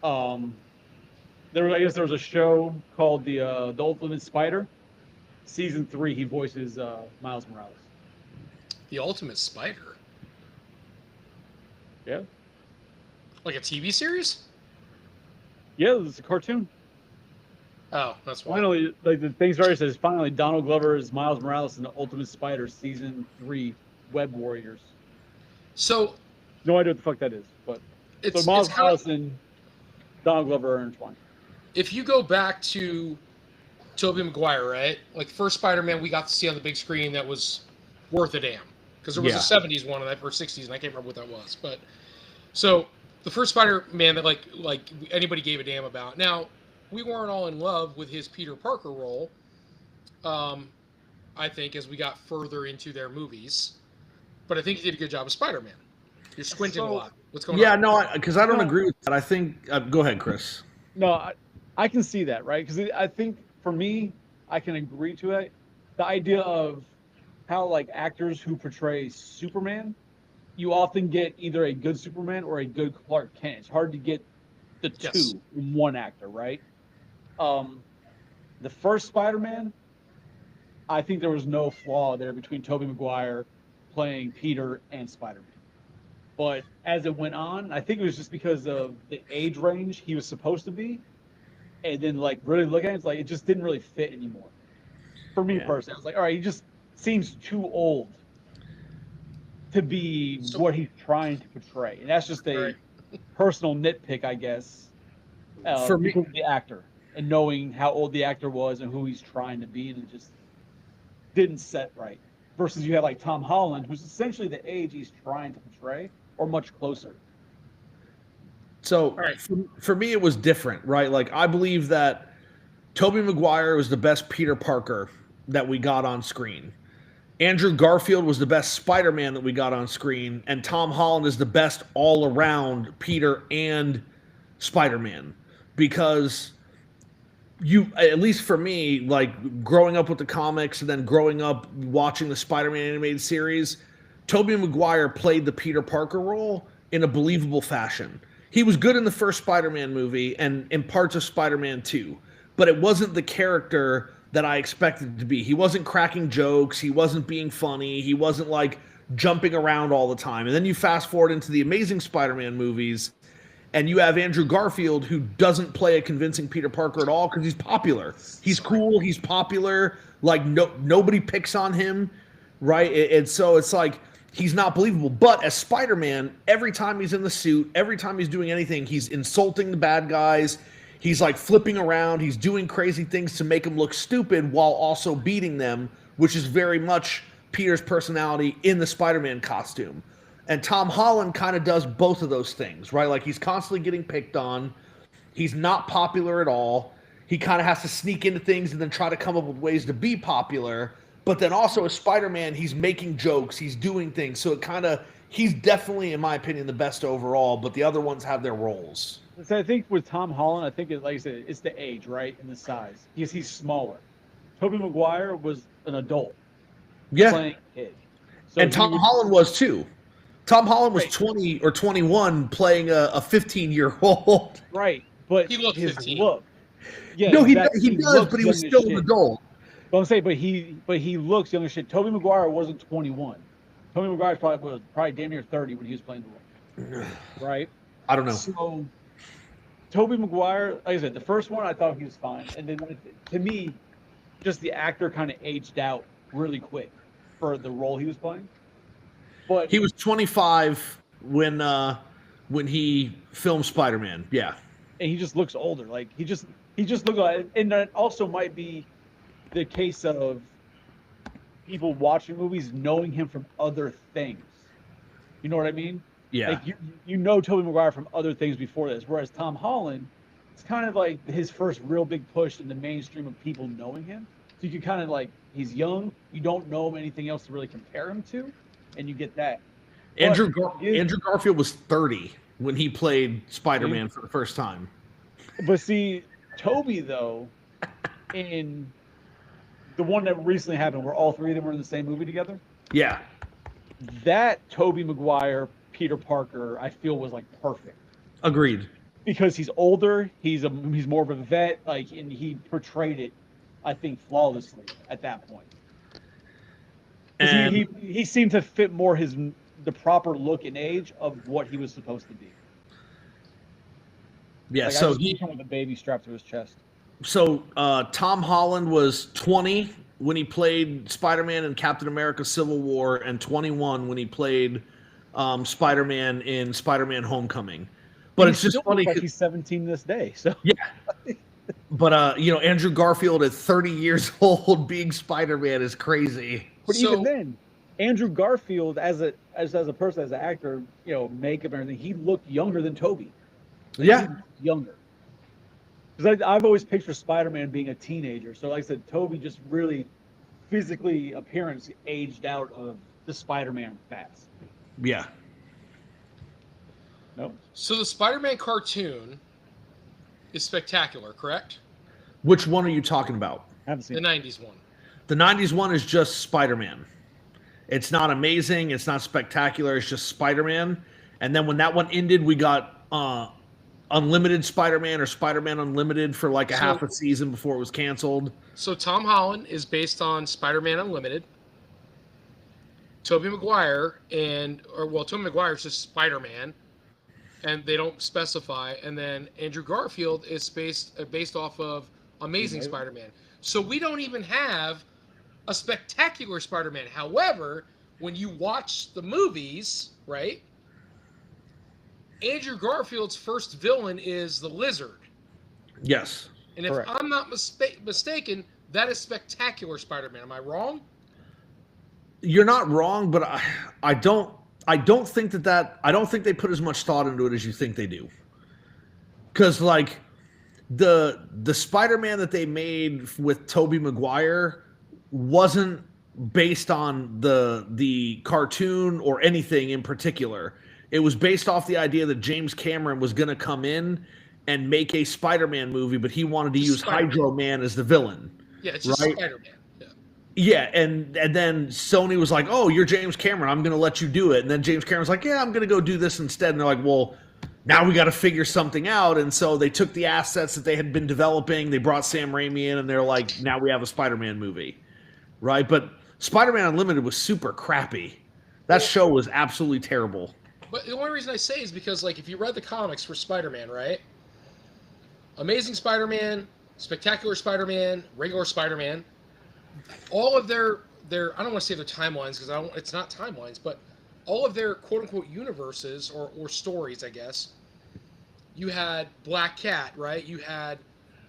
Um, I guess there was a show called the Ultimate Spider. Season 3, he voices Miles Morales. The Ultimate Spider. Yeah, Like a TV series? yeah, it's a cartoon. Oh, that's why. Finally, like the thing started says, finally Donald Glover is Miles Morales in the Ultimate Spider Season 3 Web Warriors. So No idea what the fuck that is, but so Miles it's kind Morales of, and Donald Glover are intertwined. if you go back to Tobey Maguire, right? Like first Spider-Man we got to see on the big screen that was worth a damn. Because there was Yeah. a 70s one and that or 60s, and I can't remember what that was. But so the first Spider-Man that like anybody gave a damn about. Now, we weren't all in love with his Peter Parker role. I think as we got further into their movies. But I think he did a good job of Spider-Man. You're squinting a So lot. What's going Yeah, on? no, because I don't No. agree with that. I think. Go ahead, Chris. No, I can see that, right? Because I think for me, I can agree to it. The idea of how like actors who portray Superman, you often get either a good Superman or a good Clark Kent. It's hard to get the Yes. two in one actor, right? Um, the first Spider-Man, I think there was no flaw there between Tobey Maguire playing Peter and Spider-Man. But as it went on, I think it was just because of the age range he was supposed to be, and then like really looking at it, it's like it just didn't really fit anymore. For me Yeah. personally, I was like, all right, he just seems too old to be So, what he's trying to portray, and that's just a right. personal nitpick, I guess, For me, because of the actor and knowing how old the actor was and who he's trying to be, and it just didn't set right. Versus you have like Tom Holland, who's essentially the age he's trying to portray, or much closer. so All right. for me, it was different, right? Like I believe that Tobey Maguire was the best Peter Parker that we got on screen. Andrew Garfield was the best Spider-Man that we got on screen, and Tom Holland is the best all-around Peter and Spider-Man because you, at least for me, like growing up with the comics and then growing up watching the Spider-Man animated series, Tobey Maguire played the Peter Parker role in a believable fashion. He was good in the first Spider-Man movie and in parts of Spider-Man 2, but it wasn't the character that I expected it to be. He wasn't cracking jokes, he wasn't being funny, he wasn't like jumping around all the time. And then you fast forward into the Amazing Spider-Man movies, and you have Andrew Garfield who doesn't play a convincing Peter Parker at all because he's popular. He's cool, he's popular, like nobody picks on him, right? And so it's like he's not believable. But as Spider-Man, every time he's in the suit, every time he's doing anything, he's insulting the bad guys. He's like flipping around, he's doing crazy things to make them look stupid while also beating them, which is very much Peter's personality in the Spider-Man costume. And Tom Holland kind of does both of those things, right? Like he's constantly getting picked on. He's not popular at all. He kind of has to sneak into things and then try to come up with ways to be popular. But then also as Spider-Man, he's making jokes, he's doing things. So it kind of, he's definitely, in my opinion, the best overall, but the other ones have their roles. So I think with Tom Holland, I think like I said, it's the age, right, and the size. Because he's smaller. Tobey Maguire was an adult Yeah. playing a kid. So And Tom Holland was too. Tom Holland was Right. 20 or 21 playing a 15-year-old. right, but He looked his 15. look. Yeah, No, exactly. he does, looks but he was young as still an shit. adult. But I'm saying, but he looks young as shit. Tobey Maguire wasn't 21. Tobey Maguire was probably damn near 30 when he was playing the role. Right? I don't know. So Tobey Maguire, like I said, the first one I thought he was fine, and then to me, just the actor kind of aged out really quick for the role he was playing. But He was 25 when he filmed Spider-Man. Yeah. and he just looks older. Like he just looked like, and that also might be the case of people watching movies knowing him from other things. You know what I mean? Yeah. Like you know Tobey Maguire from other things before this, whereas Tom Holland, it's kind of like his first real big push in the mainstream of people knowing him. So you can kind of like he's young, you don't know anything else to really compare him to, and you get that. Andrew But Garfield was 30 when he played Spider-Man for the first time. But see, Toby though, in the one that recently happened, where all three of them were in the same movie together, Yeah. that Tobey Maguire Peter Parker, I feel was like perfect Agreed. because he's older, he's more of a vet, like, and he portrayed it, I think, flawlessly at that point. 'Cause And he seemed to fit more the proper look and age of what he was supposed to be. yeah, Like, I so just picture him with a baby strapped to his chest. Tom Holland was 20 when he played Spider-Man in Captain America Civil War and 21 when he played Spider-Man in Spider-Man Homecoming. But He it's just still funny looks like 'cause- he's 17 this day. So yeah. But Andrew Garfield at 30 years old being Spider-Man is crazy. But So- even then, Andrew Garfield as a person, as an actor, makeup and everything, he looked younger than Toby. Yeah. He looked younger. Because I've always pictured Spider-Man being a teenager. So like I said, Toby just really physically appearance aged out of the Spider-Man fast. Yeah. No, So the Spider-Man cartoon is spectacular, correct? Which one are you talking about? haven't seen The it. 90s one. The 90s one is just Spider-Man. It's not amazing. It's not spectacular. It's just Spider-Man. And then when that one ended, we got Unlimited Spider-Man or Spider-Man Unlimited for like a half a season before it was canceled. So Tom Holland is based on Spider-Man Unlimited. Tobey Maguire Tobey Maguire is just Spider-Man, and they don't specify. And then Andrew Garfield is based off of Amazing Spider-Man. So we don't even have a spectacular Spider-Man. However, when you watch the movies, right? Andrew Garfield's first villain is the Lizard. Yes. And if I'm not mistaken, that is Spectacular Spider-Man. Am I wrong? You're not wrong, but I don't think I don't think they put as much thought into it as you think they do. Because like the Spider-Man that they made with Tobey Maguire wasn't based on the cartoon or anything in particular. It was based off the idea that James Cameron was going to come in and make a Spider-Man movie, but he wanted to use Hydro Man as the villain. Yeah, it's just Spider-Man. Yeah, and then Sony was like, "Oh, you're James Cameron. I'm going to let you do it." And then James Cameron's like, "Yeah, I'm going to go do this instead." And they're like, "Well, now we got to figure something out." And so they took the assets that they had been developing. They brought Sam Raimi in, and they're like, "Now we have a Spider-Man movie." Right? But Spider-Man Unlimited was super crappy. That show was absolutely terrible. But the only reason I say is because, like, if you read the comics for Spider-Man, right? Amazing Spider-Man, Spectacular Spider-Man, regular Spider-Man, all of their I don't want to say their timelines because it's not timelines, but all of their quote-unquote universes or stories, I guess, you had Black Cat, right? You had,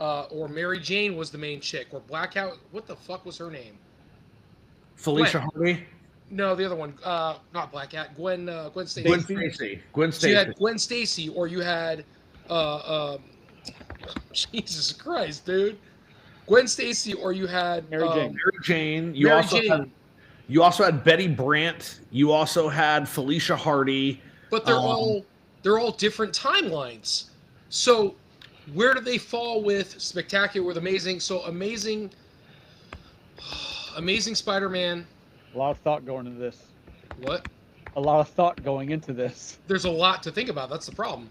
or Mary Jane was the main chick, or Black Cat, what the fuck was her name? Felicia Hardy? No, the other one, not Black Cat. Gwen Stacy. Gwen Stacy. So you had Gwen Stacy, or you had, Jesus Christ, dude. Gwen Stacy, or you had Mary Jane. You also had Betty Brant. You also had Felicia Hardy. But they're all different timelines. So where do they fall with Spectacular, with Amazing? So Amazing Spider-Man. A lot of thought going into this. What? A lot of thought going into this. There's a lot to think about. That's the problem.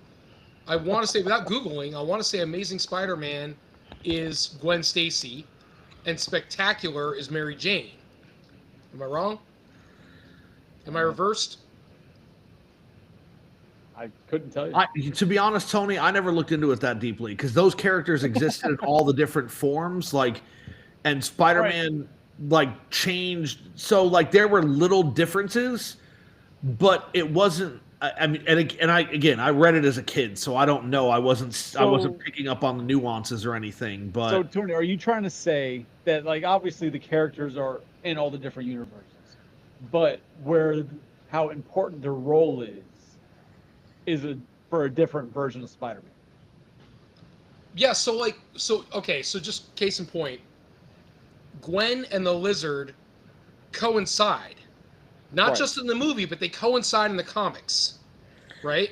I want to say, without Googling, I want to say Amazing Spider-Man is Gwen Stacy and Spectacular is Mary Jane. Am I wrong? Am I reversed? I couldn't tell you. To be honest, Tony, I never looked into it that deeply because those characters existed in all the different forms. And Spider-Man changed. So there were little differences, but it wasn't. I mean, I read it as a kid, so I don't know. I wasn't picking up on the nuances or anything. But so, Tony, are you trying to say that obviously the characters are in all the different universes, but how important their role is for a different version of Spider-Man? Yeah. So just case in point, Gwen and the Lizard coincide. Not just in the movie, but they coincide in the comics, right?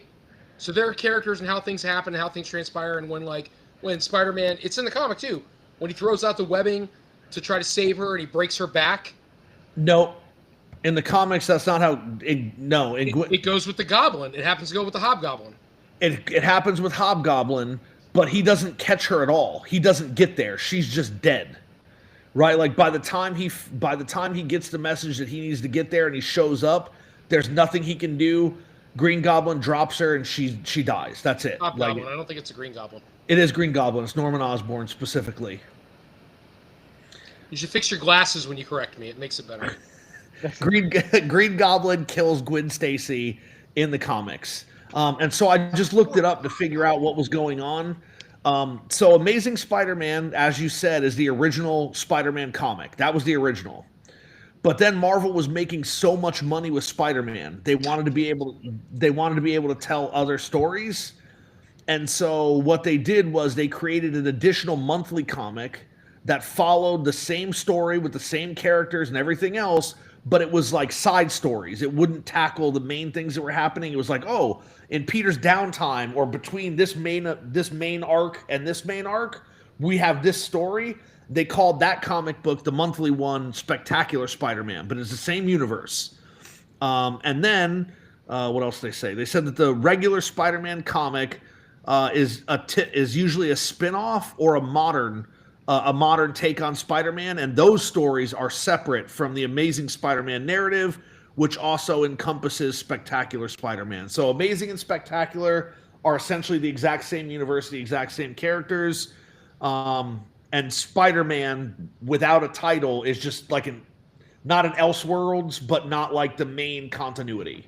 So there are characters and how things happen and how things transpire, and when Spider-Man, it's in the comic too, when he throws out the webbing to try to save her and he breaks her back. No, in the comics, that's not how. It goes with the Goblin. It happens to go with the Hobgoblin. It happens with Hobgoblin, but he doesn't catch her at all. He doesn't get there. She's just dead. Right, by the time he gets the message that he needs to get there and he shows up, there's nothing he can do. Green Goblin drops her and she dies. That's it. Hobgoblin. I don't think it's a Green Goblin. It is Green Goblin. It's Norman Osborn specifically. You should fix your glasses when you correct me. It makes it better. Green Goblin kills Gwen Stacy in the comics, and so I just looked it up to figure out what was going on. So Amazing Spider-Man, as you said, is the original Spider-Man comic. That was the original. But then Marvel was making so much money with Spider-Man, they wanted to be able to tell other stories. And so what they did was they created an additional monthly comic that followed the same story with the same characters and everything else, but it was like side stories. It wouldn't tackle the main things that were happening. It was like, oh, in Peter's downtime or between this main arc and this main arc, we have this story. They called that comic book, the monthly one, Spectacular Spider-Man, but it's the same universe. And then, what else did they say? They said that the regular Spider-Man comic is usually a spin-off or a modern take on Spider-Man, and those stories are separate from the Amazing Spider-Man narrative, which also encompasses Spectacular Spider-Man. So Amazing and Spectacular are essentially the exact same universe, the exact same characters, and Spider-Man without a title is just like not an Elseworlds, but not like the main continuity.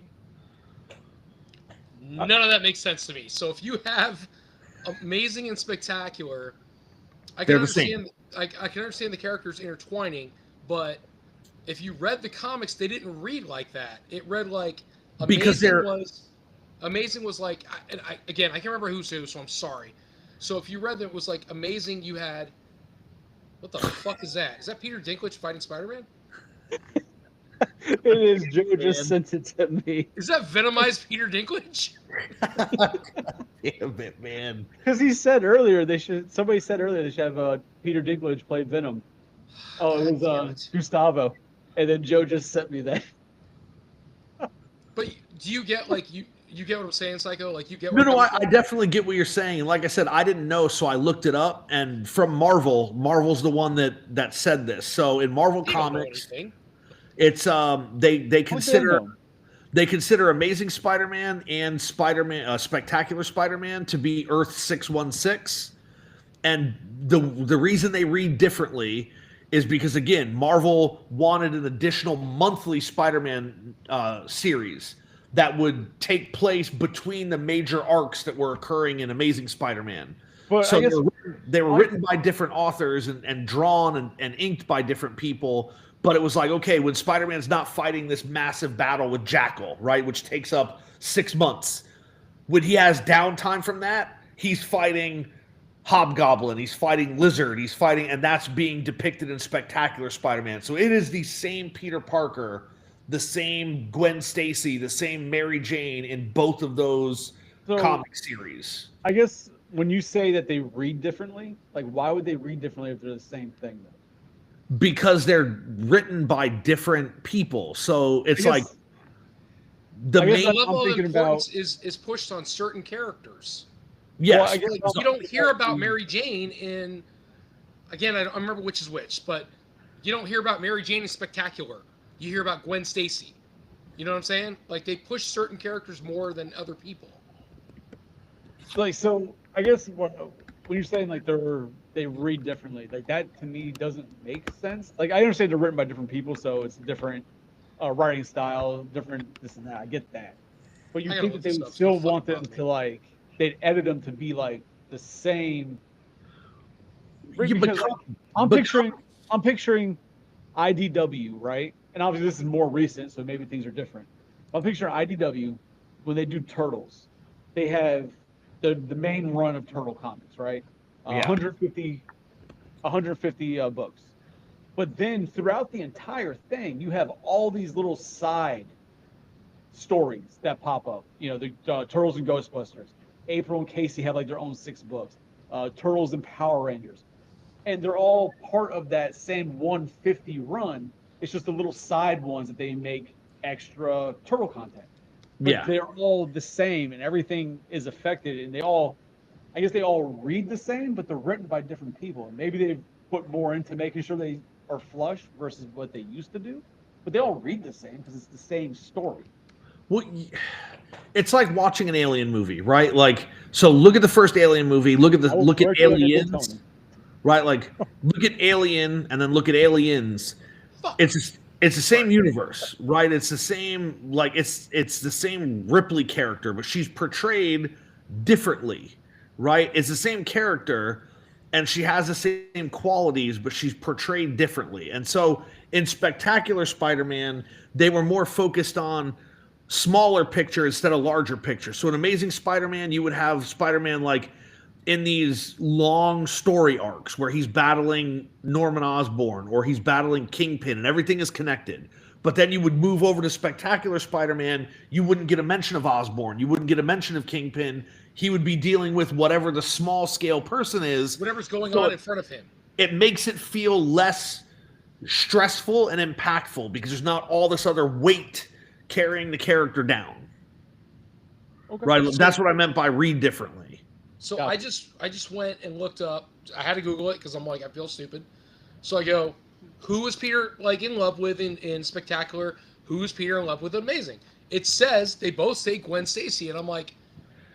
None of that makes sense to me. So if you have Amazing and Spectacular, I can understand. I can understand the characters intertwining, but if you read the comics, they didn't read like that. It read like Amazing was like, and again, I can't remember who's who, so I'm sorry. So if you read that it was like Amazing, you had, what the fuck is that? Is that Peter Dinklage fighting Spider-Man? It is. Joe just sent it to me. Is that Venomized Peter Dinklage? Damn it, man. Because he said earlier somebody said earlier they should have Peter Dinklage play Venom. Oh, it was Gustavo. And then Joe just sent me that. But do you get like you get what I'm saying, Psycho? Like you get No, I definitely get what you're saying. And like I said, I didn't know, so I looked it up. And from Marvel's the one that said this. So in Marvel Comics, it's they consider Amazing Spider-Man and Spectacular Spider-Man to be Earth 616. And the reason they read differently is because, again, Marvel wanted an additional monthly Spider-Man series that would take place between the major arcs that were occurring in Amazing Spider-Man. But so they were written by different authors and drawn and inked by different people. But it was like, okay, when Spider-Man's not fighting this massive battle with Jackal, right, which takes up 6 months, when he has downtime from that, he's fighting Hobgoblin, he's fighting Lizard, he's fighting, and that's being depicted in Spectacular Spider-Man. So it is the same Peter Parker, the same Gwen Stacy, the same Mary Jane in both of those comic series. I guess when you say that they read differently, like why would they read differently if they're the same thing though? Because they're written by different people. So it's like the main level of importance is pushed on certain characters. Yes. Well, I guess you don't hear about Mary Jane in, again, I don't remember which is which, but you don't hear about Mary Jane in Spectacular. You hear about Gwen Stacy. You know what I'm saying? Like they push certain characters more than other people. Like, so I guess when you're saying like they read differently, like that to me doesn't make sense. Like I understand they're written by different people, so it's different writing style, different this and that. I get that, but you think that they would still want them to like they'd edit them to be like the same. I'm picturing IDW, right? And obviously this is more recent, so maybe things are different. I'm picturing IDW when they do Turtles. They have the main run of Turtle comics, right? 150 books. But then throughout the entire thing, you have all these little side stories that pop up. You know, the Turtles and Ghostbusters. April and Casey have like their own 6 books. Turtles and Power Rangers. And they're all part of that same 150 run. It's just the little side ones that they make extra Turtle content. But they're all the same and everything is affected and I guess they all read the same, but they're written by different people. And maybe they put more into making sure they are flush versus what they used to do. But they all read the same because it's the same story. Well, it's like watching an Alien movie, right? Like, so look at the first Alien movie, look at Aliens, right? Like, look at Alien and then look at Aliens. It's the same universe, right? It's the same, like it's the same Ripley character, but she's portrayed differently, right? It's the same character, and she has the same qualities, but she's portrayed differently. And so in Spectacular Spider-Man, they were more focused on smaller picture instead of larger picture. So in Amazing Spider-Man, you would have Spider-Man like in these long story arcs where he's battling Norman Osborn or he's battling Kingpin and everything is connected. But then you would move over to Spectacular Spider-Man, you wouldn't get a mention of Osborn, you wouldn't get a mention of Kingpin. He would be dealing with whatever the small scale person is. Whatever's going on in front of him. It makes it feel less stressful and impactful because there's not all this other weight carrying the character down. Okay. Right? That's what I meant by read differently. So Gotcha. I just went and looked up. I had to Google it because I'm like I feel stupid. So I go, who was Peter like in love with in Spectacular? Who was Peter in love with in Amazing? It says they both say Gwen Stacy, and I'm like,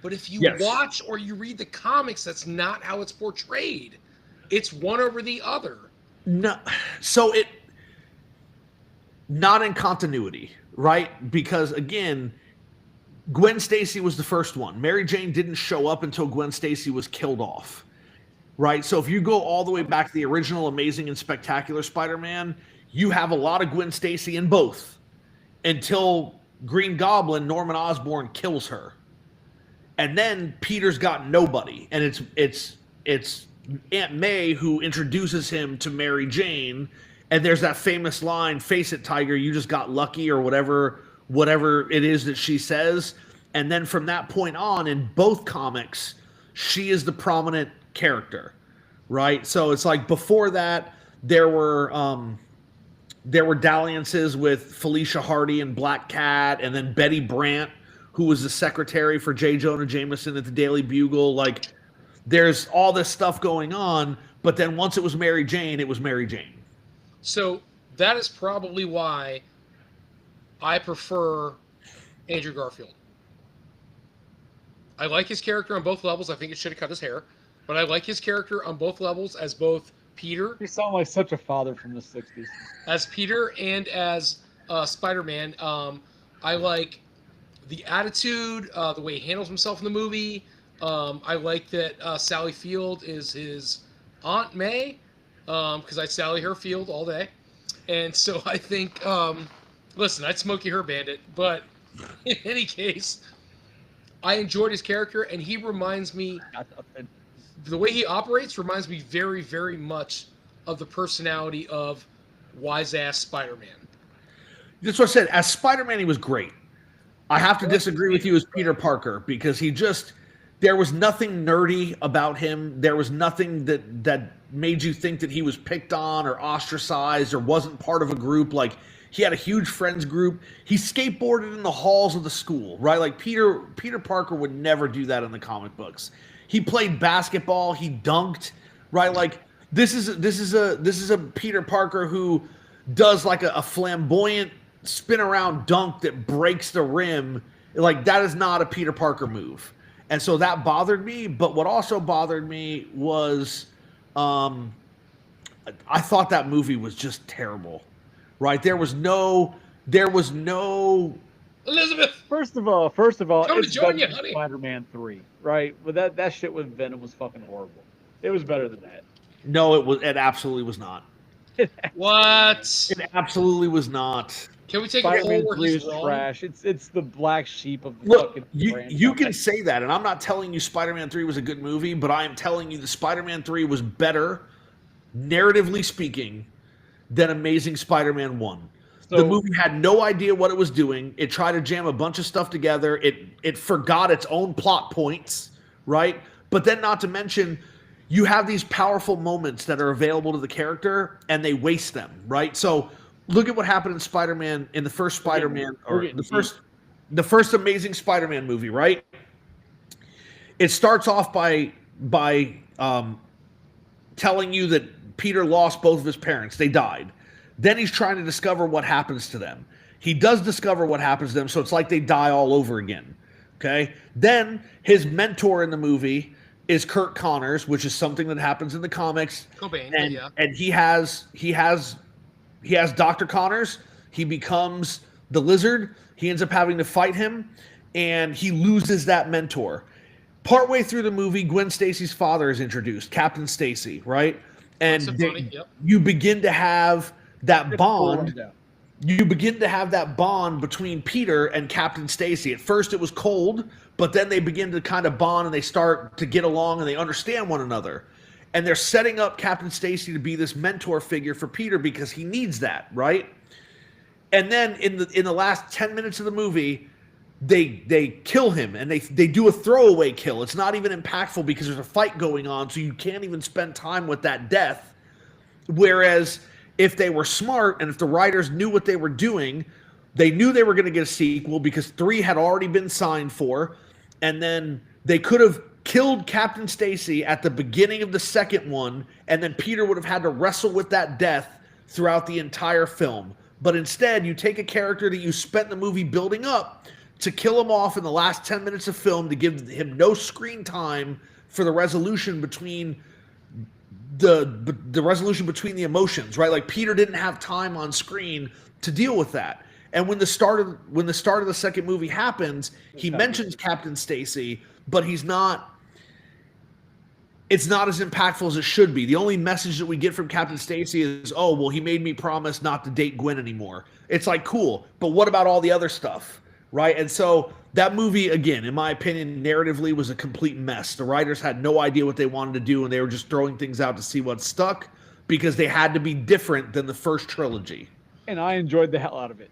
but if you Yes. watch or you read the comics, that's not how it's portrayed. It's one over the other. No, so it not in continuity, right? Because again, Gwen Stacy was the first one. Mary Jane didn't show up until Gwen Stacy was killed off, right? So if you go all the way back to the original Amazing and Spectacular Spider-Man, you have a lot of Gwen Stacy in both until Green Goblin, Norman Osborn, kills her. And then Peter's got nobody, and it's Aunt May who introduces him to Mary Jane, and there's that famous line, "Face it, Tiger, you just got lucky," or whatever it is that she says. And then from that point on, in both comics, she is the prominent character, right? So it's like before that, there were dalliances with Felicia Hardy and Black Cat, and then Betty Brant, who was the secretary for J. Jonah Jameson at the Daily Bugle. Like, there's all this stuff going on, but then once it was Mary Jane, it was Mary Jane. So that is probably why I prefer Andrew Garfield. I like his character on both levels. I think it should have cut his hair, but I like his character on both levels as both Peter, You sound like such a father from the '60s. as Peter and as Spider-Man. I like the attitude, the way he handles himself in the movie. I like that Sally Field is his Aunt May, because I'd Sally her Field all day. And so I think, listen, I'd Smokey her Bandit, but in any case, I enjoyed his character, and he reminds me, the way he operates reminds me very, very much of the personality of wise-ass Spider-Man. That's what I said. As Spider-Man, he was great. I have to disagree with you as Peter Parker, because there was nothing nerdy about him. There was nothing that made you think that he was picked on or ostracized or wasn't part of a group. Like, he had a huge friends group. He skateboarded in the halls of the school, right? Like Peter Parker would never do that in the comic books. He played basketball. He dunked, right? Like, this is a Peter Parker who does like a flamboyant spin around dunk that breaks the rim. Like, that is not a Peter Parker move. And so that bothered me. But what also bothered me was I thought that movie was just terrible, right? There was no Elizabeth! First of all, Come to it's join better you, than honey. Spider-Man 3, right? But that shit with Venom was fucking horrible. It was better than that. no, it absolutely was not. What? It absolutely was not. Can we take a poll Spider-Man where 3 he's is wrong? trash. It's the black sheep of the Look, fucking you franchise. can say that, and I'm not telling you Spider-Man 3 was a good movie, but I am telling you the Spider-Man 3 was better, narratively speaking, than Amazing Spider-Man 1. The So- movie had no idea what it was doing. It tried to jam a bunch of stuff together. It forgot its own plot points, right? But then not to mention, you have these powerful moments that are available to the character, and they waste them, right? So look at what happened in Spider-Man, in the first Spider-Man, or the first Amazing Spider-Man movie, right? It starts off by telling you that Peter lost both of his parents. They died. Then he's trying to discover what happens to them. He does discover what happens to them, so it's like they die all over again. Okay? Then his mentor in the movie is Kurt Connors, which is something that happens in the comics. Cobain, and, yeah. And he has Dr. Connors. He becomes the Lizard. He ends up having to fight him, and he loses that mentor. Partway through the movie, Gwen Stacy's father is introduced, Captain Stacy, right? And Yep. you begin to have that It's bond. cool. You begin to have that bond between Peter and Captain Stacy. At first it was cold, but then they begin to kind of bond and they start to get along and they understand one another. And they're setting up Captain Stacy to be this mentor figure for Peter because he needs that, right? And then in the last 10 minutes of the movie, they kill him, and they do a throwaway kill. It's not even impactful because there's a fight going on, so you can't even spend time with that death. Whereas if they were smart and if the writers knew what they were doing, they knew they were going to get a sequel because 3 had already been signed for, and then they could have killed Captain Stacy at the beginning of the second one, and then Peter would have had to wrestle with that death throughout the entire film. But instead, you take a character that you spent the movie building up to kill him off in the last 10 minutes of film to give him no screen time for the resolution between the resolution between the emotions, right? Like Peter didn't have time on screen to deal with that. And when the start of the second movie happens, he mentions Captain Stacy, but it's not as impactful as it should be. The only message that we get from Captain Stacy is, oh, well, he made me promise not to date Gwen anymore. It's like, cool, but what about all the other stuff, right? And so that movie, again, in my opinion, narratively was a complete mess. The writers had no idea what they wanted to do, and they were just throwing things out to see what stuck because they had to be different than the first trilogy. And I enjoyed the hell out of it.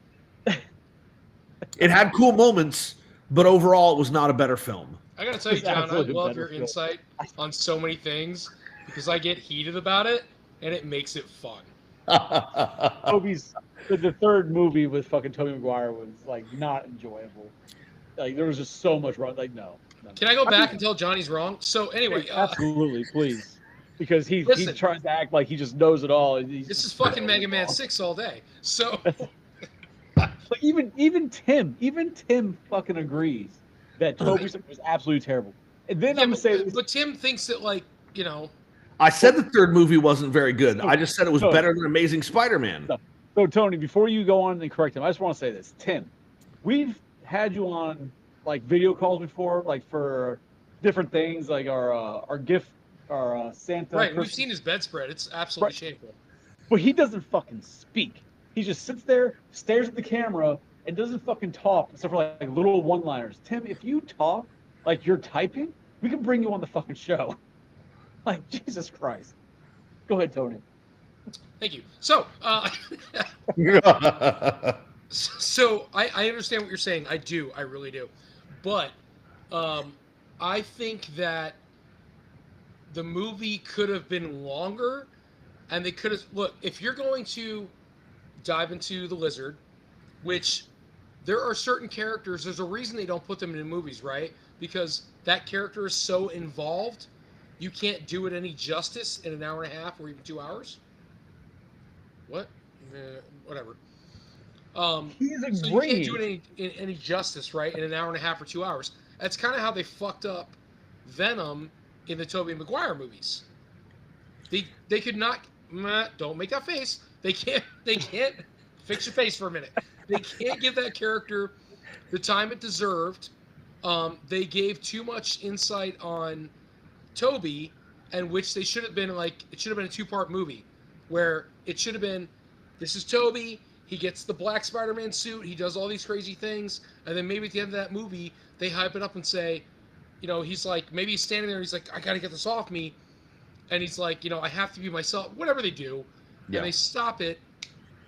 It had cool moments, but overall, it was not a better film. I gotta tell you, John, I love your insight on so many things because I get heated about it, and it makes it fun. The third movie with fucking Tobey Maguire was like not enjoyable. Like there was just so much wrong. Like no. Can I go back and tell John he's wrong? So anyway, absolutely, please, because he tries to act like he just knows it all. This is fucking Mega Man 6 all day. So. But even Tim fucking agrees that Toby's was absolutely terrible. And then I'm gonna say, but Tim thinks that I said the third movie wasn't very good. I just said it was better than Amazing Spider-Man. So Tony, before you go on and correct him, I just want to say this, Tim. We've had you on like video calls before, like for different things, like our gift, our Santa. Right, Christmas. We've seen his bedspread. It's absolutely shameful. But he doesn't fucking speak. He just sits there, stares at the camera, and doesn't fucking talk, except for like little one-liners. Tim, if you talk like you're typing, we can bring you on the fucking show. Like, Jesus Christ. Go ahead, Tony. Thank you. So, so I understand what you're saying. I do. I really do. But I think that the movie could have been longer, and they could have... Look, if you're going to dive into the Lizard, which there are certain characters, there's a reason they don't put them in movies, right? Because that character is so involved, you can't do it any justice in an hour and a half or even 2 hours. What? Whatever. He's so you can't do it any justice, right, in an hour and a half or 2 hours. That's kind of how they fucked up Venom in the Tobey Maguire movies. They could not... Don't make that face. They can't fix your face for a minute. They can't give that character the time it deserved. They gave too much insight on Toby, and which they should have been like, it should have been a 2-part movie where it should have been, this is Toby, he gets the black Spider-Man suit, he does all these crazy things, and then maybe at the end of that movie, they hype it up and say, he's like, maybe he's standing there, he's like, I gotta get this off me, and he's like, I have to be myself, whatever they do. Yeah. And they stop it.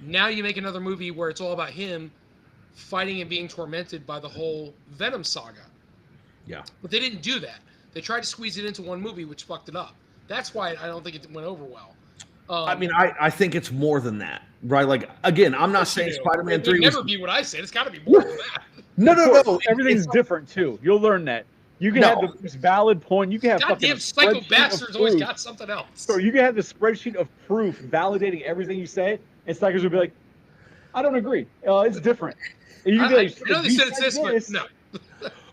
Now you make another movie where it's all about him fighting and being tormented by the whole Venom saga. Yeah. But they didn't do that. They tried to squeeze it into one movie, which fucked it up. That's why I don't think it went over well. I think it's more than that, right? Like, again, I'm not saying Spider-Man 3 would never be what I said. It's got to be more than that. No. Everything's different, too. You'll learn that. You can have the most valid point. You can have goddamn psycho bastards always got something else. So you can have the spreadsheet of proof validating everything you say, and psychos will be like, I don't agree. It's different. And you can be like, I know they said it's this, but no.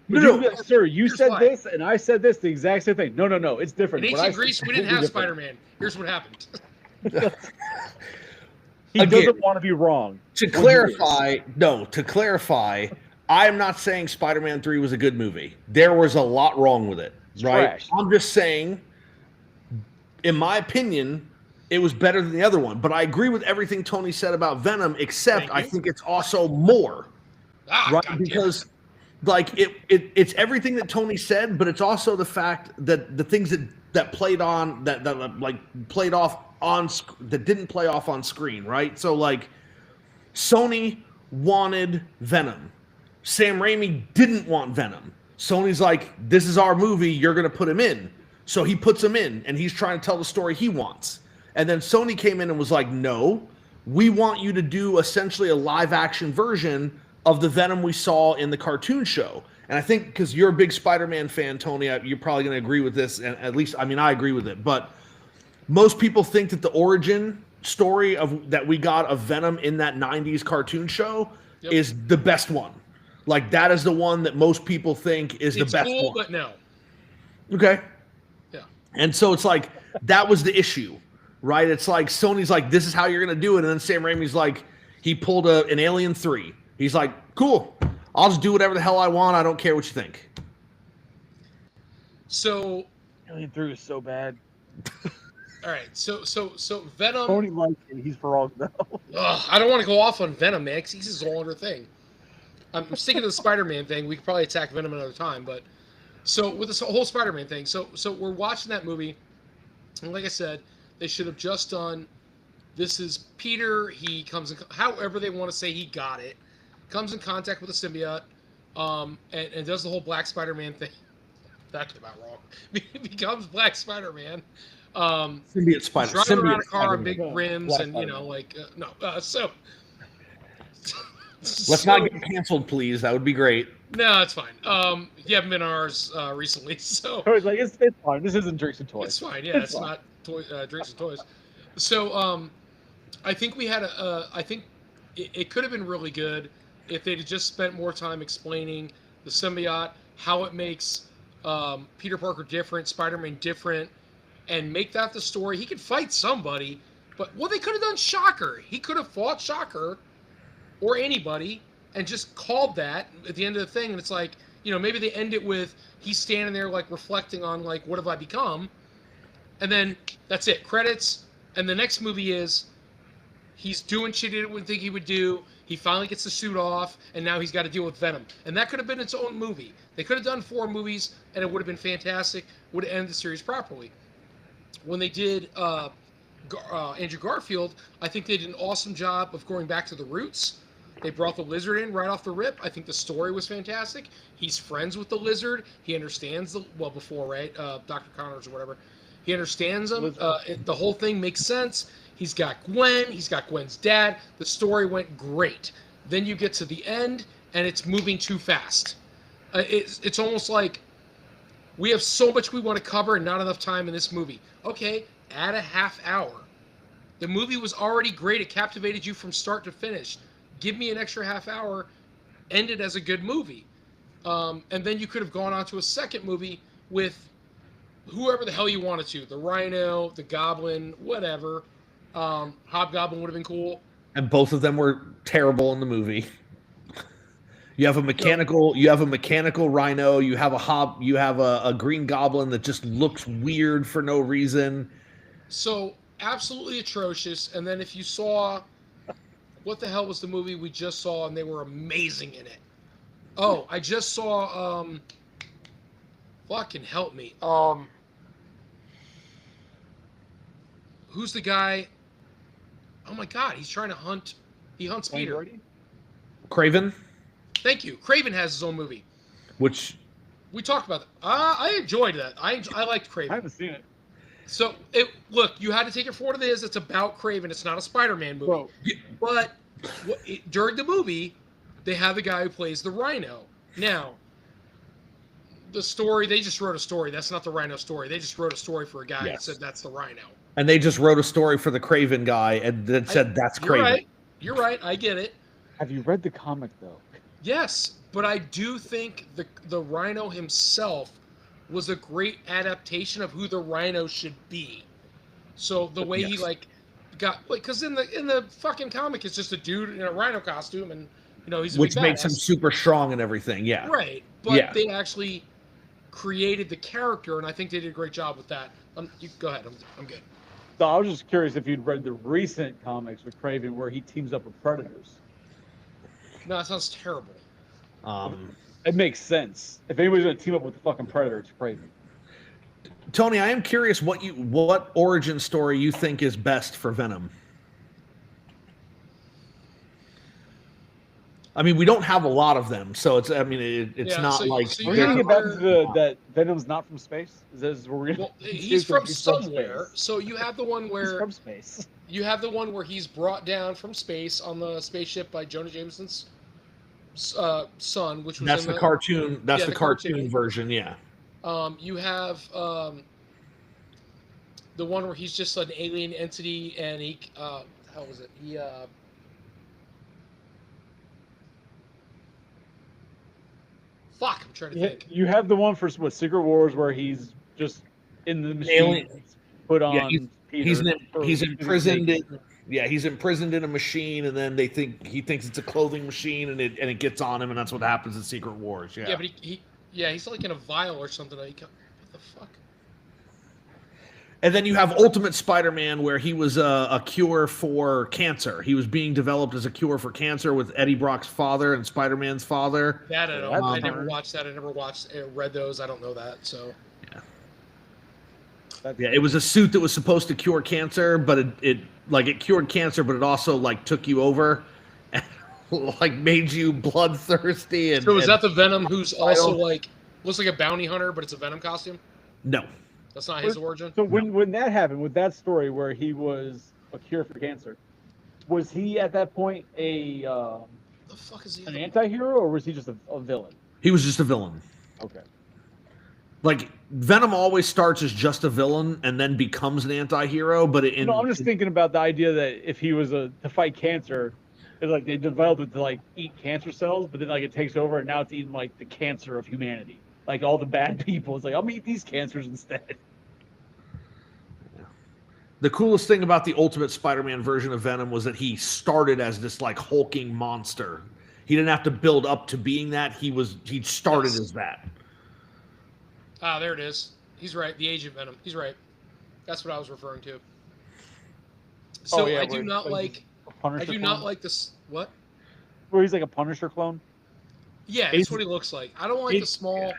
No, sir, you said this, and I said this, the exact same thing. No, it's different. In ancient Greece, we didn't have Spider-Man. Here's what happened. He doesn't want to be wrong. To clarify, I am not saying Spider-Man 3 was a good movie. There was a lot wrong with it, right? Trash. I'm just saying, in my opinion, it was better than the other one. But I agree with everything Tony said about Venom, except I think it's also more, right? Because like it's everything that Tony said, but it's also the fact that the things that played on that played off on that didn't play off on screen, right? So like Sony wanted Venom. Sam Raimi didn't want Venom. Sony's like, this is our movie, you're going to put him in. So he puts him in, and he's trying to tell the story he wants. And then Sony came in and was like, no, we want you to do essentially a live-action version of the Venom we saw in the cartoon show. and I think because you're a big Spider-Man fan, Tony, you're probably going to agree with this, and at least, I mean, I agree with it, but most people think that the origin story that we got of Venom in that 90s cartoon show is the best one. Like, that is the one that most people think is the best cool, one. but no. Okay. Yeah. And so it's like, that was the issue, right? It's like, Sony's like, this is how you're going to do it. And then Sam Raimi's like, he pulled an Alien 3. He's like, cool. I'll just do whatever the hell I want. I don't care what you think. So Alien 3 was so bad. all right, so Venom. Tony likes it. He's wrong though. I don't want to go off on Venom, man, because he's his whole other thing. I'm sticking to the Spider-Man thing. We could probably attack Venom another time, but so with this whole Spider-Man thing, so we're watching that movie, and like I said, they should have just done. This is Peter. He comes in, however they want to say he got it, comes in contact with a symbiote, and does the whole Black Spider-Man thing. That came out wrong. Becomes Black Spider-Man. Symbiote Spider. Driving Symbiote around a car on Spider-Man. big rims, Black and so. Let's not get canceled, please. That would be great. No, it's fine. You haven't been on ours recently, so Tony's like, it's fine. This isn't drinks and toys. it's fine. Yeah, it's not drinks and toys. So I think we had I think it could have been really good if they'd just spent more time explaining the symbiote, how it makes Peter Parker different, Spider-Man different, and make that the story. He could fight somebody, but they could have done Shocker. He could have fought Shocker or anybody and just called that at the end of the thing. And it's like, maybe they end it with he's standing there like reflecting on like, what have I become? And then that's it. Credits. And the next movie is he's doing shit he didn't think he would do. He finally gets the suit off, and now he's got to deal with Venom. And that could have been its own movie. They could have done 4 movies, and it would have been fantastic. Would have ended the series properly. When they did Andrew Garfield, I think they did an awesome job of going back to the roots. They brought the Lizard in right off the rip. I think the story was fantastic. He's friends with the Lizard. He understands before, right? Dr. Connors or whatever. He understands him. The whole thing makes sense. He's got Gwen. He's got Gwen's dad. The story went great. Then you get to the end, and it's moving too fast. It's almost like we have so much we want to cover and not enough time in this movie. Okay, add a half hour. The movie was already great. It captivated you from start to finish. Give me an extra half hour. End it as a good movie. And then you could have gone on to a second movie with whoever the hell you wanted to. The Rhino, the Goblin, whatever. Hobgoblin would have been cool. And both of them were terrible in the movie. You have a mechanical rhino, you have a green goblin that just looks weird for no reason. So absolutely atrocious. And then if you saw what the hell was the movie we just saw, and they were amazing in it. Oh, I just saw fucking help me. Who's the guy? Oh my god, he's trying to hunt. He hunts Peter. Craven? Thank you. Craven has his own movie. Which we talked about that. I enjoyed that. I liked Craven. I haven't seen it. So look, you had to take it for what it is. It's about Craven. It's not a Spider-Man movie. Bro. But during the movie, they have the guy who plays the Rhino. Now, the story, they just wrote a story. That's not the Rhino story. They just wrote a story for a guy and said that's the Rhino. And they just wrote a story for the Craven guy and that said that's Craven. You're right. I get it. Have you read the comic though? Yes, but I do think the Rhino himself was a great adaptation of who the Rhino should be. So the way he because in the fucking comic it's just a dude in a Rhino costume and he's a which big makes badass. him super strong and everything. Yeah. Right, but they actually created the character, and I think they did a great job with that. You go ahead. I'm good. So I was just curious if you'd read the recent comics with Craven where he teams up with Predators. No, that sounds terrible. It makes sense. If anybody's gonna team up with the fucking Predator, it's Craven. Tony, I am curious what origin story you think is best for Venom. I mean, we don't have a lot of them, so it's not like we're gonna get back to that Venom's not from space. Is this where we're gonna? Well, he's from somewhere. So you have the one where he's from space. You have the one where he's brought down from space on the spaceship by Jonah Jameson's son, which was That's in the cartoon. That's yeah, the the cartoon cartoon. version. Yeah. You have the one where he's just an alien entity, and he how was it? He fuck, I'm trying to think. You have the one for what, Secret Wars, where he's just in the machine, Alien. put Yeah, on he's Peter. he's imprisoned in, yeah, he's imprisoned in a machine, and then he thinks it's a clothing machine, and it gets on him, and that's what happens in Secret Wars. Yeah. Yeah, but he's like in a vial or something. What the fuck? And then you have Ultimate Spider-Man, where he was a cure for cancer. He was being developed as a cure for cancer with Eddie Brock's father and Spider-Man's father. That I don't. That's I never hard. watched that. I never read those. I don't know that. So Yeah, it was a suit that was supposed to cure cancer, but it cured cancer, but it also like took you over, and like made you bloodthirsty. And so is that the Venom who's also don't- like looks like a bounty hunter, but it's a Venom costume? No, That's not his origin. So when that happened with that story where he was a cure for cancer, was he at that point The fuck is he? an anti-hero, or was he just a villain? he was just a villain. Okay. Like Venom always starts as just a villain and then becomes an anti-hero, but I'm just thinking about the idea that if he was to fight cancer, it's like they developed it to like eat cancer cells, but then like it takes over and now it's eating like the cancer of humanity. Like all the bad people. It's like, I'll eat these cancers instead. the coolest thing about the Ultimate Spider-Man version of Venom was that he started as this like hulking monster. He didn't have to build up to being that. He started as that. Ah, there it is. He's right. The Agent Venom. He's right. That's what I was referring to. So I do not like. I do not like this. What? Where he's like a Punisher clone. Yeah, that's what he looks like. I don't like the small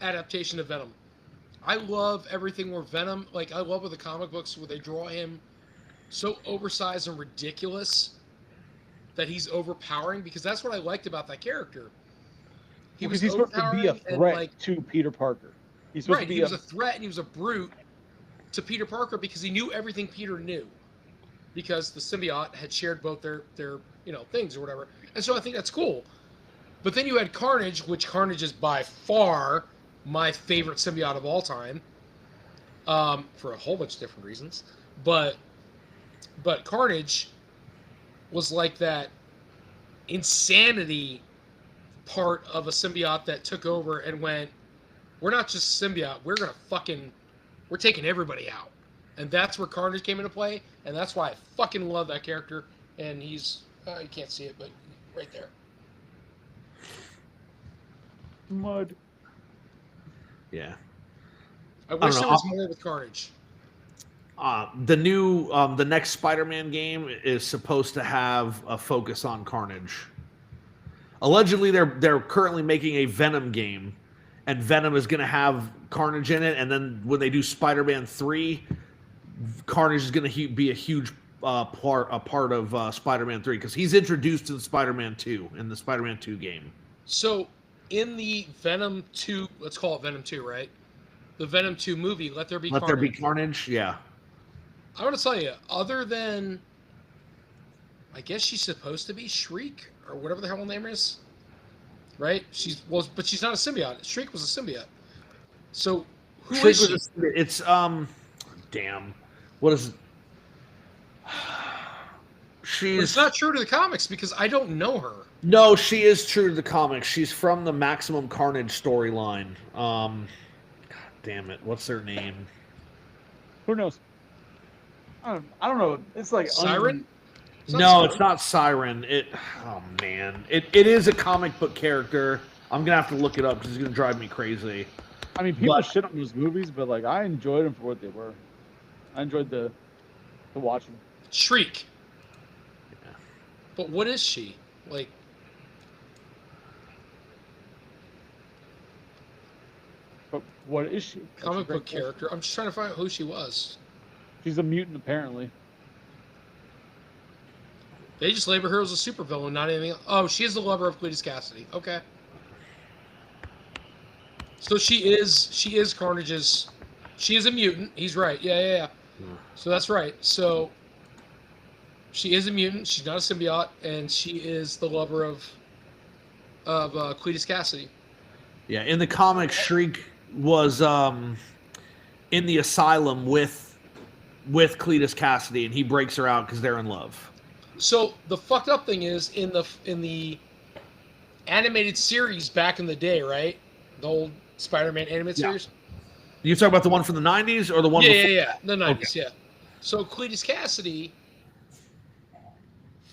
adaptation of Venom. I love everything where Venom, like I love with the comic books where they draw him so oversized and ridiculous that he's overpowering, because that's what I liked about that character. Because he's supposed to be a threat to Peter Parker. He's supposed to be he was a threat and he was a brute to Peter Parker because he knew everything Peter knew. Because the symbiote had shared both their things or whatever. And so I think that's cool. But then you had Carnage, which Carnage is by far my favorite symbiote of all time. For a whole bunch of different reasons. But Carnage was like that insanity part of a symbiote that took over and went, we're not just symbiote, we're taking everybody out. And that's where Carnage came into play, and that's why I fucking love that character. And he's, you can't see it, but right there. mud. Yeah. I wish know, there was more with Carnage. The next Spider-Man game is supposed to have a focus on Carnage. Allegedly, they're currently making a Venom game, and Venom is going to have Carnage in it. And then when they do Spider-Man 3, Carnage is going to be a huge part of Spider-Man 3, because he's introduced in Spider-Man 2 in the Spider-Man 2 game. So in the Venom 2, let's call it Venom 2, right? The Venom 2 movie, Let There Be Carnage. Let There Be Carnage, yeah. I want to tell you, other than, I guess she's supposed to be Shriek or whatever the hell her name is, right? But she's not a symbiote. Shriek was a symbiote. So who is she? It's damn, what is? But it's not true to the comics because I don't know her. No, she is true to the comics. She's from the Maximum Carnage storyline. God damn it, what's her name? Who knows? I don't know. It's like Siren? No, it's not Siren. Oh man, it is a comic book character. I'm gonna have to look it up because it's gonna drive me crazy. I mean, people shit on those movies, but like I enjoyed them for what they were. I enjoyed the watching. Shriek. Yeah. But what is she? Like, but what is she? Comic book character. I'm just trying to find out who she was. She's a mutant, apparently. They just label her as a supervillain, not anything else. Oh, she is the lover of Cletus Cassidy. Okay. So she is Carnage's. She is a mutant. He's right. Yeah. So that's right. So she is a mutant. She's not a symbiote, and she is the lover of of Cletus Cassidy. Yeah, in the comics, Shriek was in the asylum with Cletus Cassidy, and he breaks her out because they're in love. So the fucked up thing is in the animated series back in the day, right? The old Spider-Man animated series. You talk about the one from the '90s or the one? Yeah. The '90s, yeah. So Cletus Cassidy,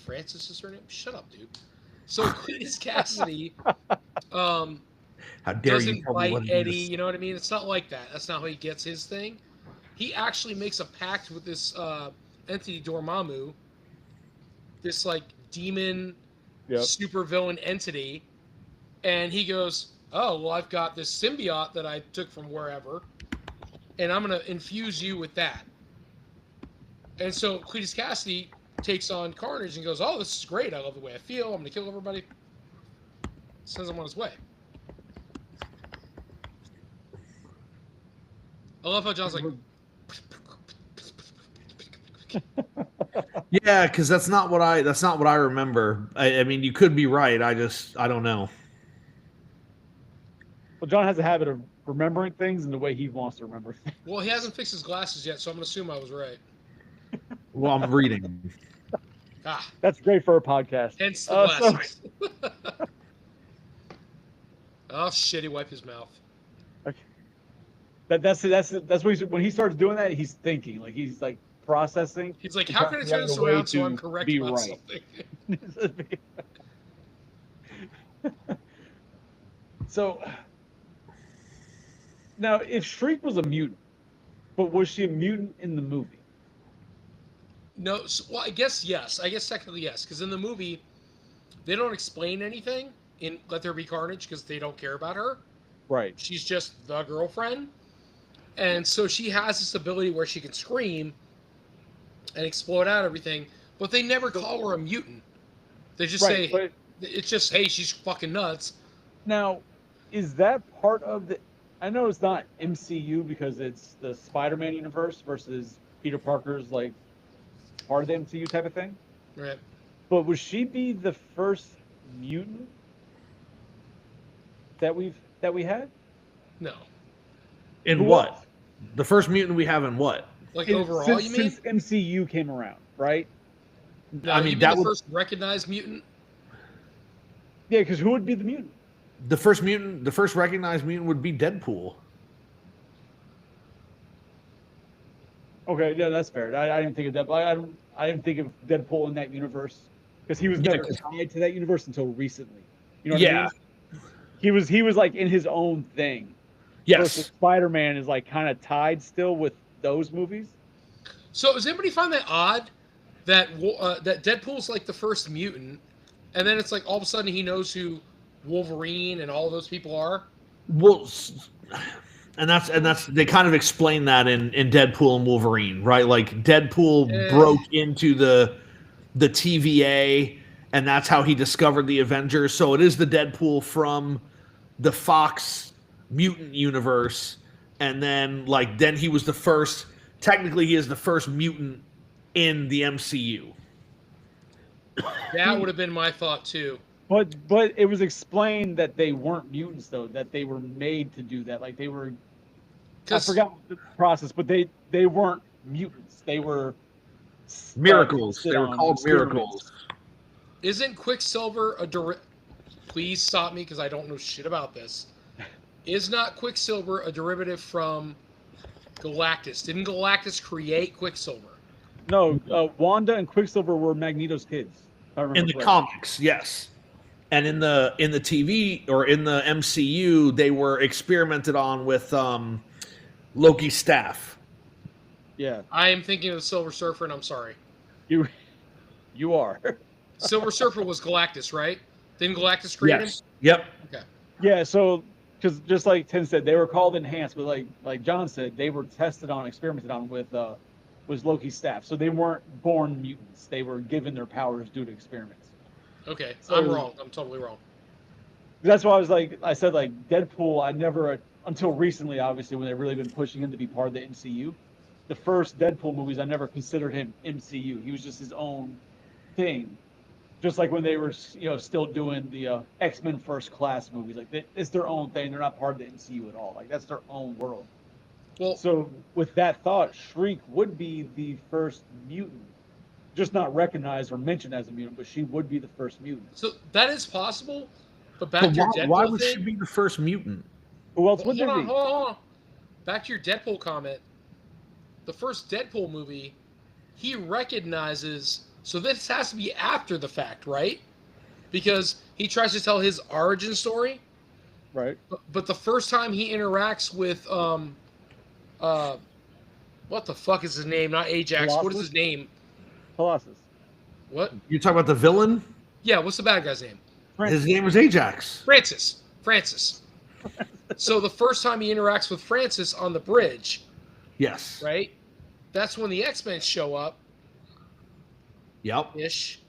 Francis is her name. Shut up, dude. So Cletus Cassidy, How dare you doesn't tell me what bite it Eddie. is? You know what I mean? It's not like that. That's not how he gets his thing. He actually makes a pact with this entity Dormammu, this like demon supervillain entity, and he goes, "Oh well, I've got this symbiote that I took from wherever, and I'm gonna infuse you with that." And so Cletus Cassidy takes on Carnage and goes, "Oh, this is great. I love the way I feel. I'm gonna kill everybody." Sends him on his way. I love how John's like, Yeah, because that's not what I remember. I mean, you could be right. I don't know. Well, John has a habit of remembering things in the way he wants to remember things. well, he hasn't fixed his glasses yet, so I'm gonna assume I was right. Well, I'm reading. Ah, That's great for a podcast. hence the glasses. Oh shit! He wiped his mouth. That's what when he starts doing that, he's thinking, like he's like processing. He's like, and "How trying can I to turn figure this out a way around so to I'm correct be about right. something?" So now, if Shriek was a mutant, but was she a mutant in the movie? No, well, I guess yes. I guess technically yes, because in the movie, they don't explain anything in Let There Be Carnage because they don't care about her. Right. She's just the girlfriend, and so she has this ability where she can scream and explode out everything, but they never call her a mutant. They just say but it's just, hey, she's fucking nuts. now, is that part of the? I know it's not MCU because it's the Spider-Man universe versus Peter Parker's like part of the MCU type of thing. Right. But would she be the first mutant that we had? No. In Who what? else? The first mutant we have in what? Like overall, you mean? Since MCU came around, right? No, I mean, you mean that the would first recognized mutant? Yeah, because who would be the mutant? the first recognized mutant would be Deadpool. Okay, yeah, that's fair. I didn't think of that. I didn't think of Deadpool in that universe because he was never tied to that universe until recently. You know what I mean? He was like in his own thing. Yes. Versus Spider-Man is like kind of tied still with those movies. So does anybody find that odd that that Deadpool's like the first mutant, and then it's like all of a sudden he knows who Wolverine and all those people are? Well, and that's they kind of explain that in Deadpool and Wolverine, right? Like Deadpool broke into the TVA, and that's how he discovered the Avengers. So it is the Deadpool from the Fox mutant universe, and then he was the first. Technically, he is the first mutant in the MCU. That would have been my thought too. But it was explained that they weren't mutants though, that they were made to do that. Like they were. I forgot the process, but they weren't mutants. They were miracles. They were called miracles. Isn't Quicksilver a Please stop me because I don't know shit about this. Is not Quicksilver a derivative from Galactus? Didn't Galactus create Quicksilver? No, Wanda and Quicksilver were Magneto's kids. In the comics, yes. And in the TV or in the MCU, they were experimented on with Loki's staff. Yeah. I am thinking of the Silver Surfer, and I'm sorry. You are. Silver Surfer was Galactus, right? Didn't Galactus create him? Yep. Okay. Yeah, so because just like Tim said, they were called enhanced, but like John said, they were experimented on with was Loki's staff. So they weren't born mutants. They were given their powers due to experiments. Okay, so, I'm wrong. I'm totally wrong. That's why I said Deadpool, I never, until recently, obviously, when they've really been pushing him to be part of the MCU. The first Deadpool movies, I never considered him MCU. He was just his own thing. Just like when they were, still doing the X-Men First Class movies, like it's their own thing. They're not part of the MCU at all. Like that's their own world. Well, So with that thought, Shriek would be the first mutant, just not recognized or mentioned as a mutant, but she would be the first mutant. so that is possible. But back But to your why, Deadpool why would thing. she be the first mutant? Who else would Hold there on, be? hold on. Back to your Deadpool comment. The first Deadpool movie, he recognizes. So this has to be after the fact, right? Because he tries to tell his origin story. Right. But the first time he interacts with what the fuck is his name? Not Ajax. What is Colossus? his name? Colossus. What? You talking about the villain? Yeah, what's the bad guy's name? His name was Ajax. Francis. So the first time he interacts with Francis on the bridge, Yes. right? That's when the X-Men show up. Yep. Ish.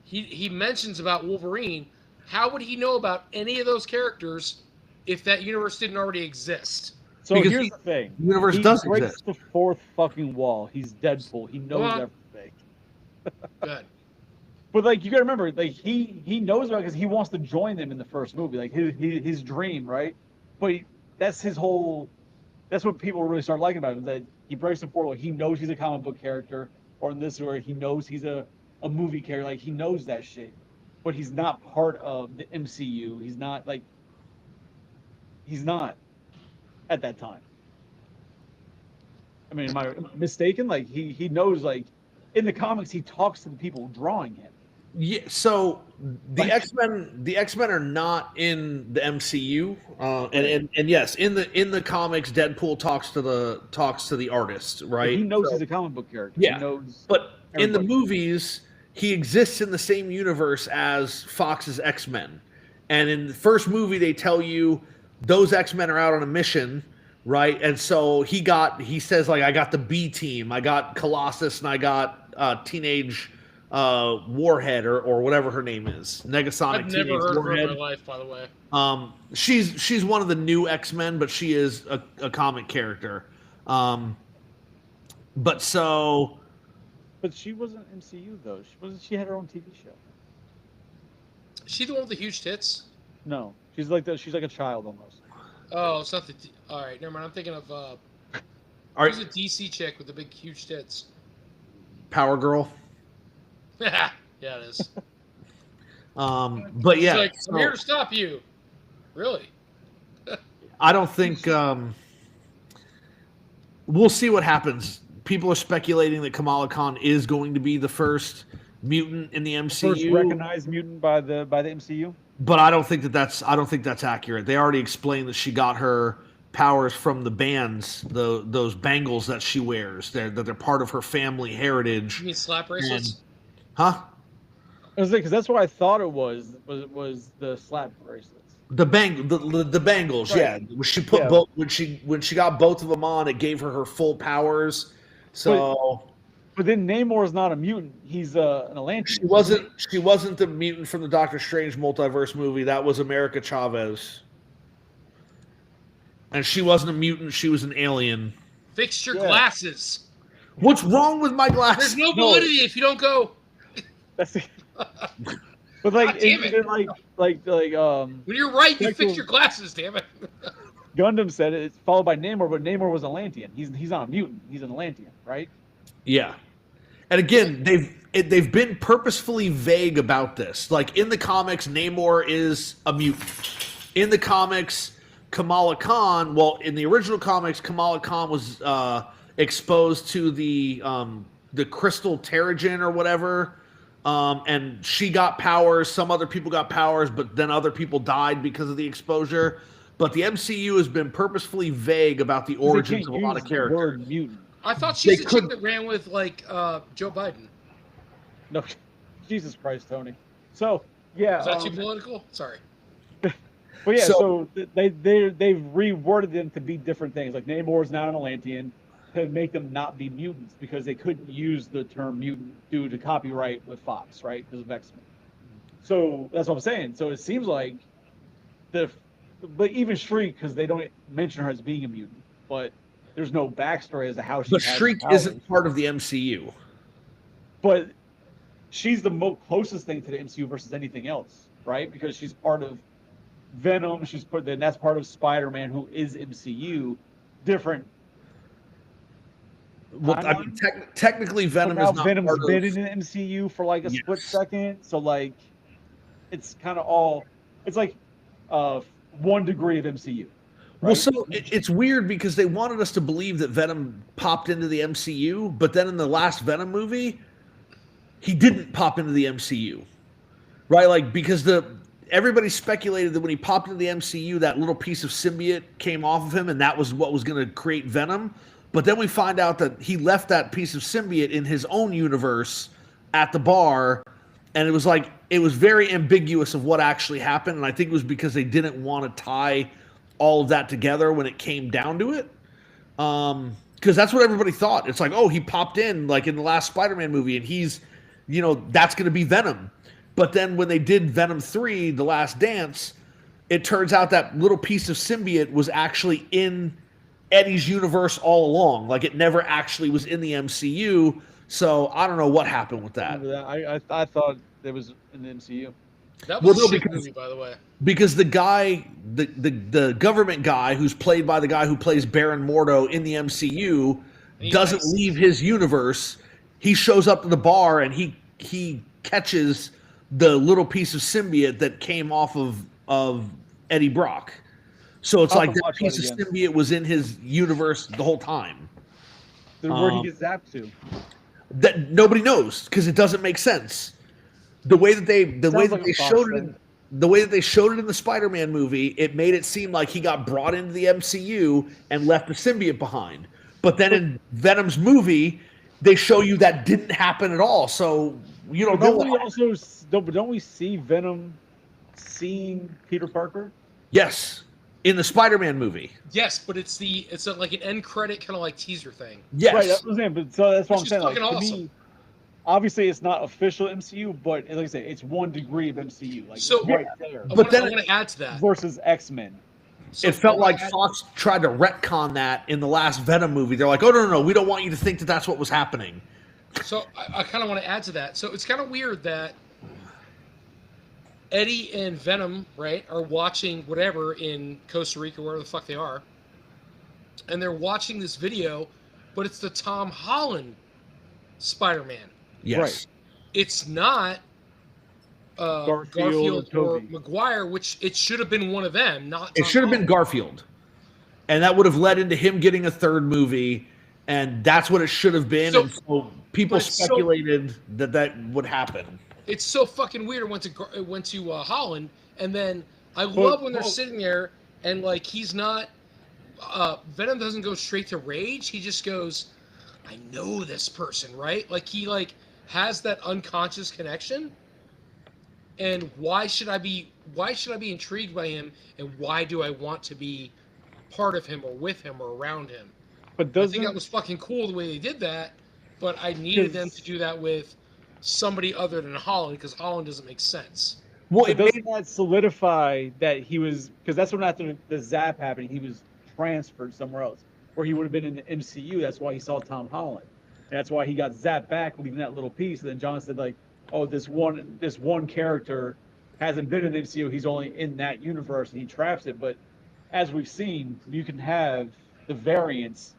He mentions about Wolverine. How would he know about any of those characters if that universe didn't already exist? So Because here's the thing. The universe He does breaks exist. the fourth fucking wall. He's Deadpool. He knows on. everything. Good. But like you gotta remember, like he knows about it because he wants to join them in the first movie, like his dream, right? But that's his whole. That's what people really start liking about him. That he breaks the fourth wall. He knows he's a comic book character, or in this where he knows he's a movie character. Like he knows that shit, but he's not part of the MCU. He's not like. He's not at that time. I mean, am I mistaken? Like he knows, like in the comics, he talks to the people drawing him. Yeah, so the Like- X-Men are not in the MCU, and yes, in the comics, Deadpool talks to the artist, right? He knows So- he's a comic book character. Yeah. He knows. But in the Everybody. movies, he exists in the same universe as Fox's X-Men. And in the first movie, they tell you those X-Men are out on a mission, right? And so he says, like, I got the B team, I got Colossus, and I got Teenage Warhead or whatever her name is. Negasonic I've Teenage never heard of her Warhead. in my life, by the way. She's one of the new X-Men, but she is a comic character. But so... But she wasn't MCU though. She had her own TV show. Is she the one with the huge tits? No, she's like a child almost. Oh, it's not the. All right, never mind. I'm thinking of. All right, Who's a DC chick with the big, huge tits? Power Girl. Yeah, it is. But yeah, She's like, I'm so here to stop you. Really? I don't think we'll see what happens. People are speculating that Kamala Khan is going to be the first mutant in the MCU, First recognized mutant by the MCU. but I don't think that's accurate. They already explained that she got her powers from the bands, those bangles that she wears. They're part of her family heritage. You mean slap bracelets? Huh? I was like, because that's what I thought it was the slap bracelets. The bangles, Right. yeah. She put Yeah. both when she got both of them on. It gave her full powers. So But then Namor is not a mutant. He's an Atlantean. she wasn't the mutant from the Doctor Strange multiverse movie. That was America Chavez, and she wasn't a mutant. She was an alien. Fix your Yeah. glasses. What's wrong with my There's glasses? no validity if you don't go. That's but like, God damn it. and like When you're right, you Like fix the- your glasses. Damn it. Gundam said it's followed by Namor, but Namor was Atlantean. He's not a mutant. He's an Atlantean, right? Yeah, and again, they've been purposefully vague about this. Like in the comics, Namor is a mutant. In the comics, Kamala Khan. Well, in the original comics, Kamala Khan was exposed to the crystal Terrigen or whatever, and she got powers. Some other people got powers, but then other people died because of the exposure. But the MCU has been purposefully vague about the origins of a lot of characters. Word mutant. I thought she's They the chick could- that ran with like Joe Biden. No, Jesus Christ, Tony. So yeah, Is that too political? Sorry. but yeah, So- so they've reworded them to be different things. Like Namor is now an Atlantean to make them not be mutants because they couldn't use the term mutant due to copyright with Fox, right? Because of X-Men. So that's what I'm saying. So it seems like but even Shriek, because they don't mention her as being a mutant, but there's no backstory as to how she. But has Shriek powers. isn't part of the MCU. But she's the closest thing to the MCU versus anything else, right? Because she's part of Venom. Then that's part of Spider-Man, who is MCU. Different. Well, I mean, technically, Venom now is not Venom's part been of. in the MCU for like a split Yes. second, so like it's kind of all. It's like 1 degree of MCU. Right? Well, so it's weird because they wanted us to believe that Venom popped into the MCU, but then in the last Venom movie, he didn't pop into the MCU, right? Like because everybody speculated that when he popped into the MCU, that little piece of symbiote came off of him, and that was what was going to create Venom. But then we find out that he left that piece of symbiote in his own universe at the bar, and it was very ambiguous of what actually happened, and I think it was because they didn't want to tie all of that together when it came down to it. Because that's what everybody thought. It's like, oh, he popped in like in the last Spider-Man movie, and he's, that's going to be Venom. But then when they did Venom 3, The Last Dance, it turns out that little piece of symbiote was actually in Eddie's universe all along. Like it never actually was in the MCU. So I don't know what happened with that. I thought it was in the MCU. That was a shit movie, by the way. Because the guy, the government guy who's played by the guy who plays Baron Mordo in the MCU doesn't leave his universe. He shows up to the bar and he catches the little piece of symbiote that came off of Eddie Brock. So it's like that piece of symbiote was in his universe the whole time. Then where'd he get zapped to? That nobody knows because it doesn't make sense. The way that they showed it in the Spider-Man movie, it made it seem like he got brought into the MCU and left the symbiote behind. But then in Venom's movie, they show you that didn't happen at all. So you don't know. Don't we see Venom seeing Peter Parker? Yes, in the Spider-Man movie. Yes, but it's like an end credit kind of like teaser thing. Yes, right. That's what I'm saying. But so that's what I'm saying. Like, awesome. To me, obviously, it's not official MCU, but like I say, it's 1 degree of MCU. Like so, right there. But then I want to add to that versus X-Men. So it felt like Fox tried to retcon that in the last Venom movie. They're like, oh, no, we don't want you to think that that's what was happening. So I kind of want to add to that. So it's kind of weird that Eddie and Venom, right, are watching whatever in Costa Rica, wherever the fuck they are, and they're watching this video, but it's the Tom Holland Spider-Man. Yes. Right. It's not Garfield or Maguire, which it should have been one of them, not Tom It should have been Garfield. And that would have led into him getting a third movie, and that's what it should have been. And so people speculated that would happen. It's so fucking weird. It went to Holland, and then I love when they're sitting there and like he's not. Venom doesn't go straight to rage. He just goes, "I know this person," right? Like he has that unconscious connection. And why should I be intrigued by him? And why do I want to be part of him or with him or around him? But I think that was fucking cool the way they did that. But I needed them to do that with somebody other than Holland because Holland doesn't make sense. Well, it doesn't that solidify that he was because that's when after the zap happened, he was transferred somewhere else where he would have been in the MCU. That's why he saw Tom Holland. And that's why he got zapped back, leaving that little piece. And then John said like, "Oh, this one character hasn't been in the MCU. He's only in that universe, and he traps it." But as we've seen, you can have the variants,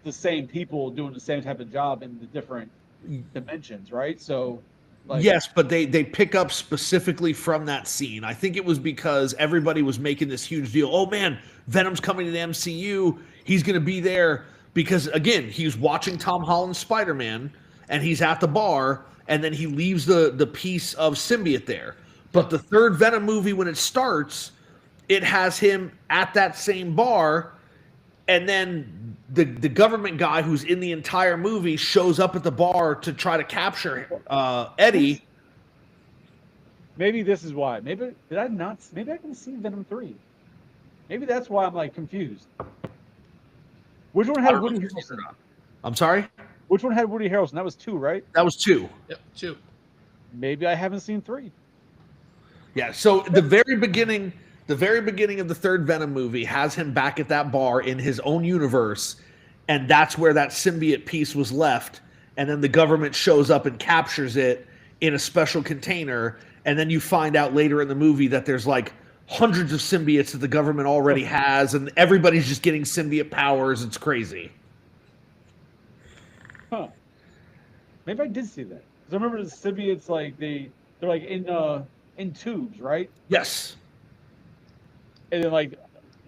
the same people doing the same type of job in the different dimensions, right? So yes, but they pick up specifically from that scene. I think it was because everybody was making this huge deal. Oh man, Venom's coming to the MCU. He's going to be there because again, he's watching Tom Holland's Spider-Man and he's at the bar and then he leaves the piece of symbiote there. But the third Venom movie when it starts, it has him at that same bar and then the government guy who's in the entire movie shows up at the bar to try to capture Eddie. Maybe this is why. Maybe I can see Venom 3. Maybe that's why I'm like confused. Which one had Woody Harrelson? I'm sorry? Which one had Woody Harrelson? That was 2, right? That was 2. Yep, 2. Maybe I haven't seen 3. Yeah, so the very beginning of the third Venom movie has him back at that bar in his own universe, and that's where that symbiote piece was left. And then the government shows up and captures it in a special container, and then you find out later in the movie that there's like hundreds of symbiotes that the government already has, and everybody's just getting symbiote powers. It's crazy. Huh. Maybe I did see that. Because I remember the symbiotes, like they're like in tubes, right? Yes. And then like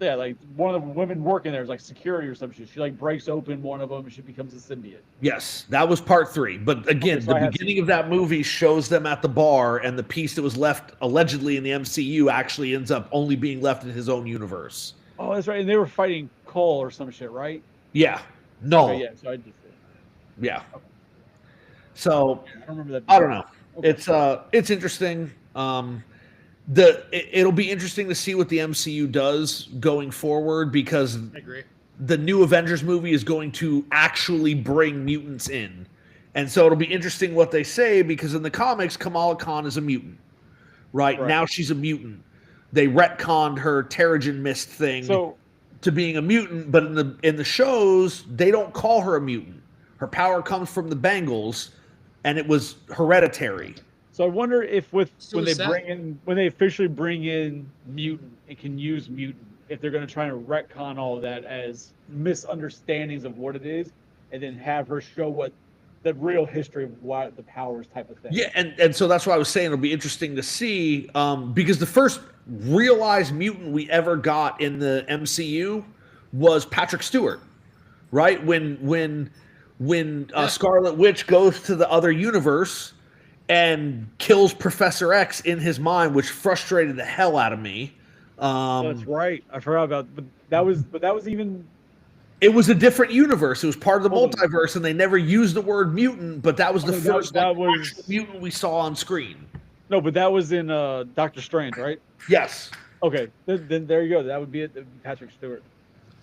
like one of the women working there is like security or some shit. She like breaks open one of them and she becomes a symbiote. Yes, that was part 3. But again, Okay, so the beginning of that movie shows them at the bar, and the piece that was left allegedly in the MCU actually ends up only being left in his own universe. Oh, that's right. And they were fighting Cole or some shit, right? Yeah. No. Okay, yeah, so I did see it. Yeah. So I don't remember that. I don't know. Okay. It's interesting. It'll be interesting to see what the MCU does going forward, because I agree. the new Avengers movie is going to actually bring mutants in. And so it'll be interesting what they say, because in the comics, Kamala Khan is a mutant. Right? Now she's a mutant. They retconned her Terrigen Mist thing to being a mutant, but in the shows, they don't call her a mutant. Her power comes from the Bengals, and it was hereditary. So I wonder if when they officially bring in mutant and can use mutant, if they're going to try to retcon all of that as misunderstandings of what it is, and then have her show what the real history of what the powers type of thing. Yeah, and so that's why I was saying it'll be interesting to see, because the first realized mutant we ever got in the MCU was Patrick Stewart, right? When Scarlet Witch goes to the other universe and kills Professor X in his mind, which frustrated the hell out of me. That's right. I forgot about, but that was even. It was a different universe. It was part of the multiverse, and they never used the word mutant. But that was the first mutant we saw on screen. No, but that was in Doctor Strange, right? Yes. Okay, then there you go. That would be it. Patrick Stewart.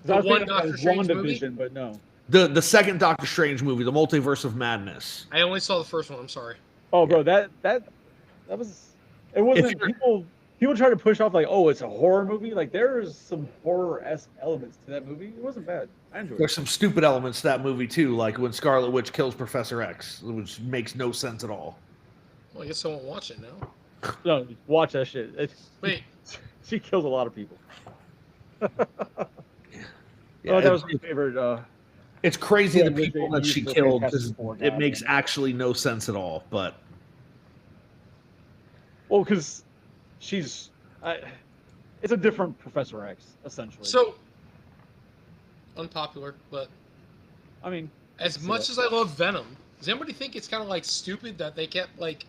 The one Doctor Strange movie, but no. The second Doctor Strange movie, the Multiverse of Madness. I only saw the first one. I'm sorry. Oh, bro, that was. It wasn't. People try to push off like, oh, it's a horror movie. Like there's some horror-esque elements to that movie. It wasn't bad. I enjoyed it. There's some stupid elements to that movie too, like when Scarlet Witch kills Professor X, which makes no sense at all. Well, I guess I won't watch it now. No, watch that shit. Wait. She kills a lot of people. Yeah, that was my favorite. It's crazy the people that she killed, because it makes actually no sense at all. But well, because it's a different Professor X, essentially. So unpopular, but I mean, as much as I love Venom, does anybody think it's kind of like stupid that they kept like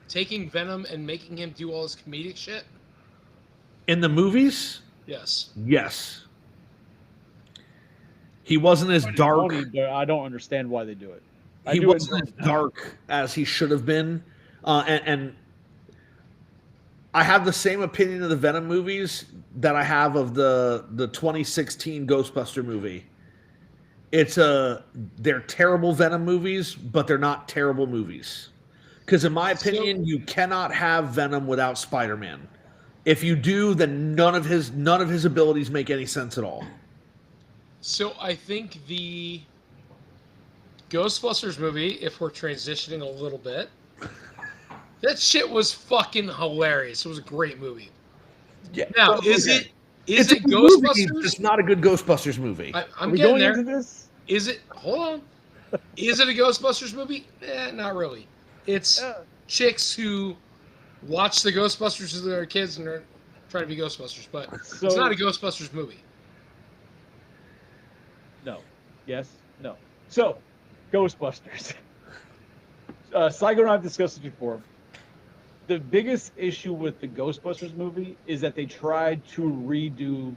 taking Venom and making him do all this comedic shit? In the movies? Yes. Yes. He wasn't as dark. Funny, but I don't understand why they do it. He wasn't as dark as he should have been. And I have the same opinion of the Venom movies that I have of the 2016 Ghostbuster movie. They're terrible Venom movies, but they're not terrible movies. Because in my opinion, you cannot have Venom without Spider-Man. If you do, then none of his abilities make any sense at all. So I think the Ghostbusters movie, if we're transitioning a little bit, that shit was fucking hilarious. It was a great movie. Yeah. Now, is it Ghostbusters? Ghostbusters? It's not a good Ghostbusters movie. I'm getting there. Is it? Hold on. Is it a Ghostbusters movie? Not really. It's chicks who watch the Ghostbusters as their kids and are trying to be Ghostbusters, but it's not a Ghostbusters movie. No. Yes. No. So, Ghostbusters. Psycho and I have discussed this before. The biggest issue with the Ghostbusters movie is that they tried to redo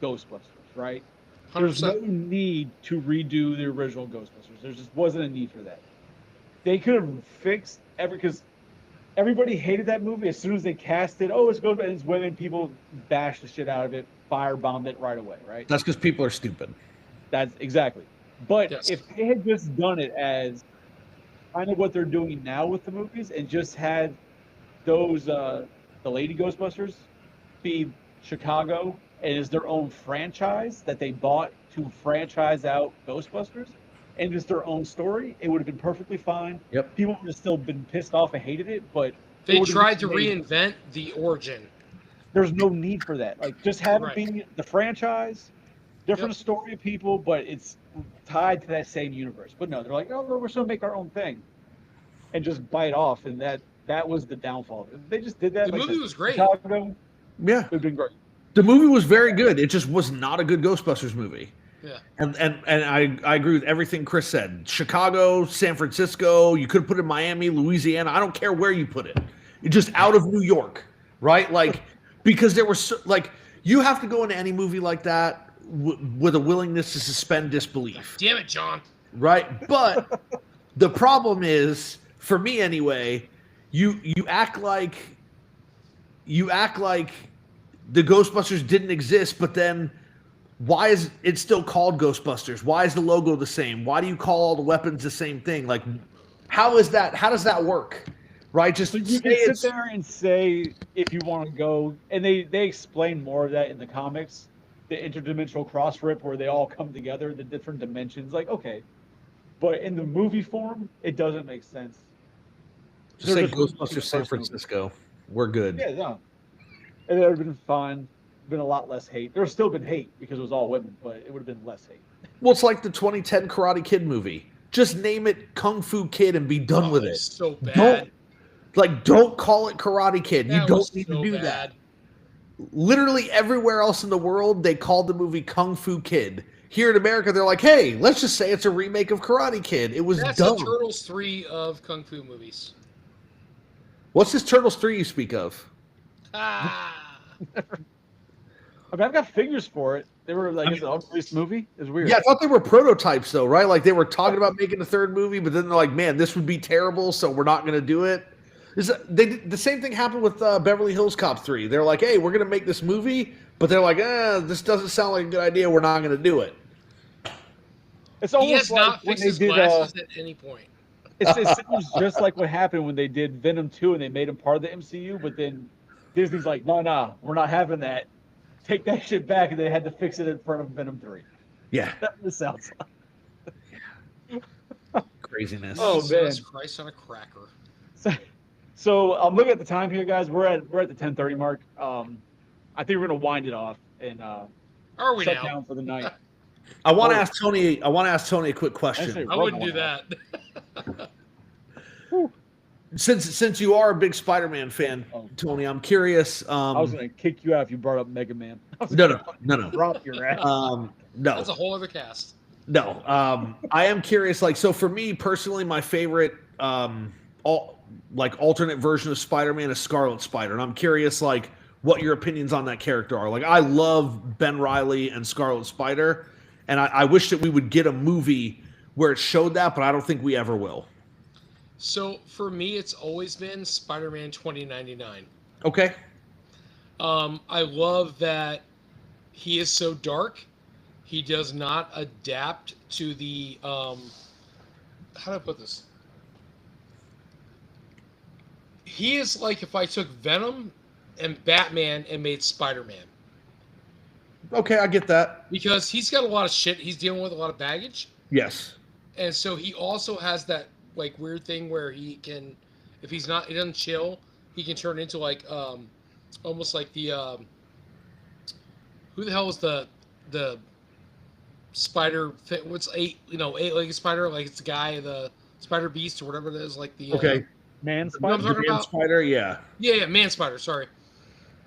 Ghostbusters, right? 100%. There's no need to redo the original Ghostbusters. There just wasn't a need for that. They could have fixed because everybody hated that movie as soon as they cast it. Oh, it's Ghostbusters. And it's women. People bashed the shit out of it, firebombed it right away, right? That's because people are stupid. That's exactly. But Yes. if they had just done it as kind of what they're doing now with the movies and just had those the Lady Ghostbusters be Chicago and is their own franchise that they bought to franchise out Ghostbusters, and just their own story, it would have been perfectly fine. Yep. People would have still been pissed off and hated it, but They would've tried to just made- reinvent the origin. There's no need for that. Like, just have Right. it be the franchise, different story of people, but it's tied to that same universe. But no, they're like, oh, we're just gonna make our own thing, and just bite off, and that was the downfall. If they just did that. The like movie was great. Chicago, Yeah. it would have been great. The movie was very good. It just was not a good Ghostbusters movie. Yeah. And I agree with everything Chris said. Chicago, San Francisco, you could have put it in Miami, Louisiana. I don't care where you put it. It's just out of New York, right? Like, because there was like, you have to go into any movie like that with a willingness to suspend disbelief, Damn it, John. right? But the problem is, for me anyway, you act like the Ghostbusters didn't exist, but then why is it still called Ghostbusters? Why is the logo the same? Why do you call all the weapons the same thing? Like, how is that? How does that work? Right? Just So you say can it's sit there and say if you want to go, and they explain more of that in the comics, the interdimensional cross rip where they all come together, the different dimensions. Like, okay, but in the movie form, it doesn't make sense. just say They're just Ghostbusters the San first movie. Francisco. We're good. Yeah, no, and it would have been fine. Been a lot less hate. There's still been hate because it was all women, but it would have been less hate. Well, it's like the 2010 Karate Kid movie. Just name it Kung Fu Kid and be done with it. It's so bad. Don't call it Karate Kid. That You don't was need so to do bad. that. Literally everywhere else in the world, they called the movie Kung Fu Kid. Here in America, they're like, hey, let's just say it's a remake of Karate Kid. It was That's dumb. the Turtles 3 of Kung Fu movies. What's this Turtles 3 you speak of? Ah. I mean, I've got figures for it. They were like, it's an unreleased movie. It's weird. Yeah, I thought they were prototypes, though, right? Like, they were talking about making a third movie, but then they're like, man, this would be terrible, so we're not going to do it. The same thing happened with Beverly Hills Cop 3. They're like, hey, we're going to make this movie, but they're like, this doesn't sound like a good idea. We're not going to do it. It's He almost has like not when fixed they his did. glasses at any point. It seems just like what happened when they did Venom 2 and they made him part of the MCU, but then Disney's like, no, we're not having that. Take that shit back, and they had to fix it in front of Venom 3. Yeah. That's what it sounds like. Craziness. Oh, Jesus man. Christ on a cracker. So I'm looking at the time here, guys. We're at the 10:30 mark. I think we're gonna wind it off and Are we shut now? down for the night. I want to ask Tony a quick question. Actually, I wouldn't do that. Since you are a big Spider-Man fan, Tony, I'm curious. I was gonna kick you out if you brought up Mega Man. No. Drop your ass. No. That's a whole other cast. No. I am curious. Like, so for me personally, my favorite alternate version of Spider-Man is Scarlet Spider, and I'm curious like what your opinions on that character are. Like, I love Ben Reilly and Scarlet Spider, and I wish that we would get a movie where it showed that, but I don't think we ever will. So for me, it's always been Spider-Man 2099. Okay. I love that he is so dark. He does not adapt to the how do I put this? He is like if I took Venom and Batman and made Spider-Man. Okay, I get that. Because he's got a lot of shit. He's dealing with a lot of baggage. Yes. And so he also has that like weird thing where he can, if he doesn't chill, he can turn into like almost like the who the hell is the spider? What's eight-legged spider? Like it's the guy, the Spider Beast or whatever it is. Like the Okay. Man You know what I'm Spider. talking Man about? Spider, yeah. Yeah, Man Spider. Sorry.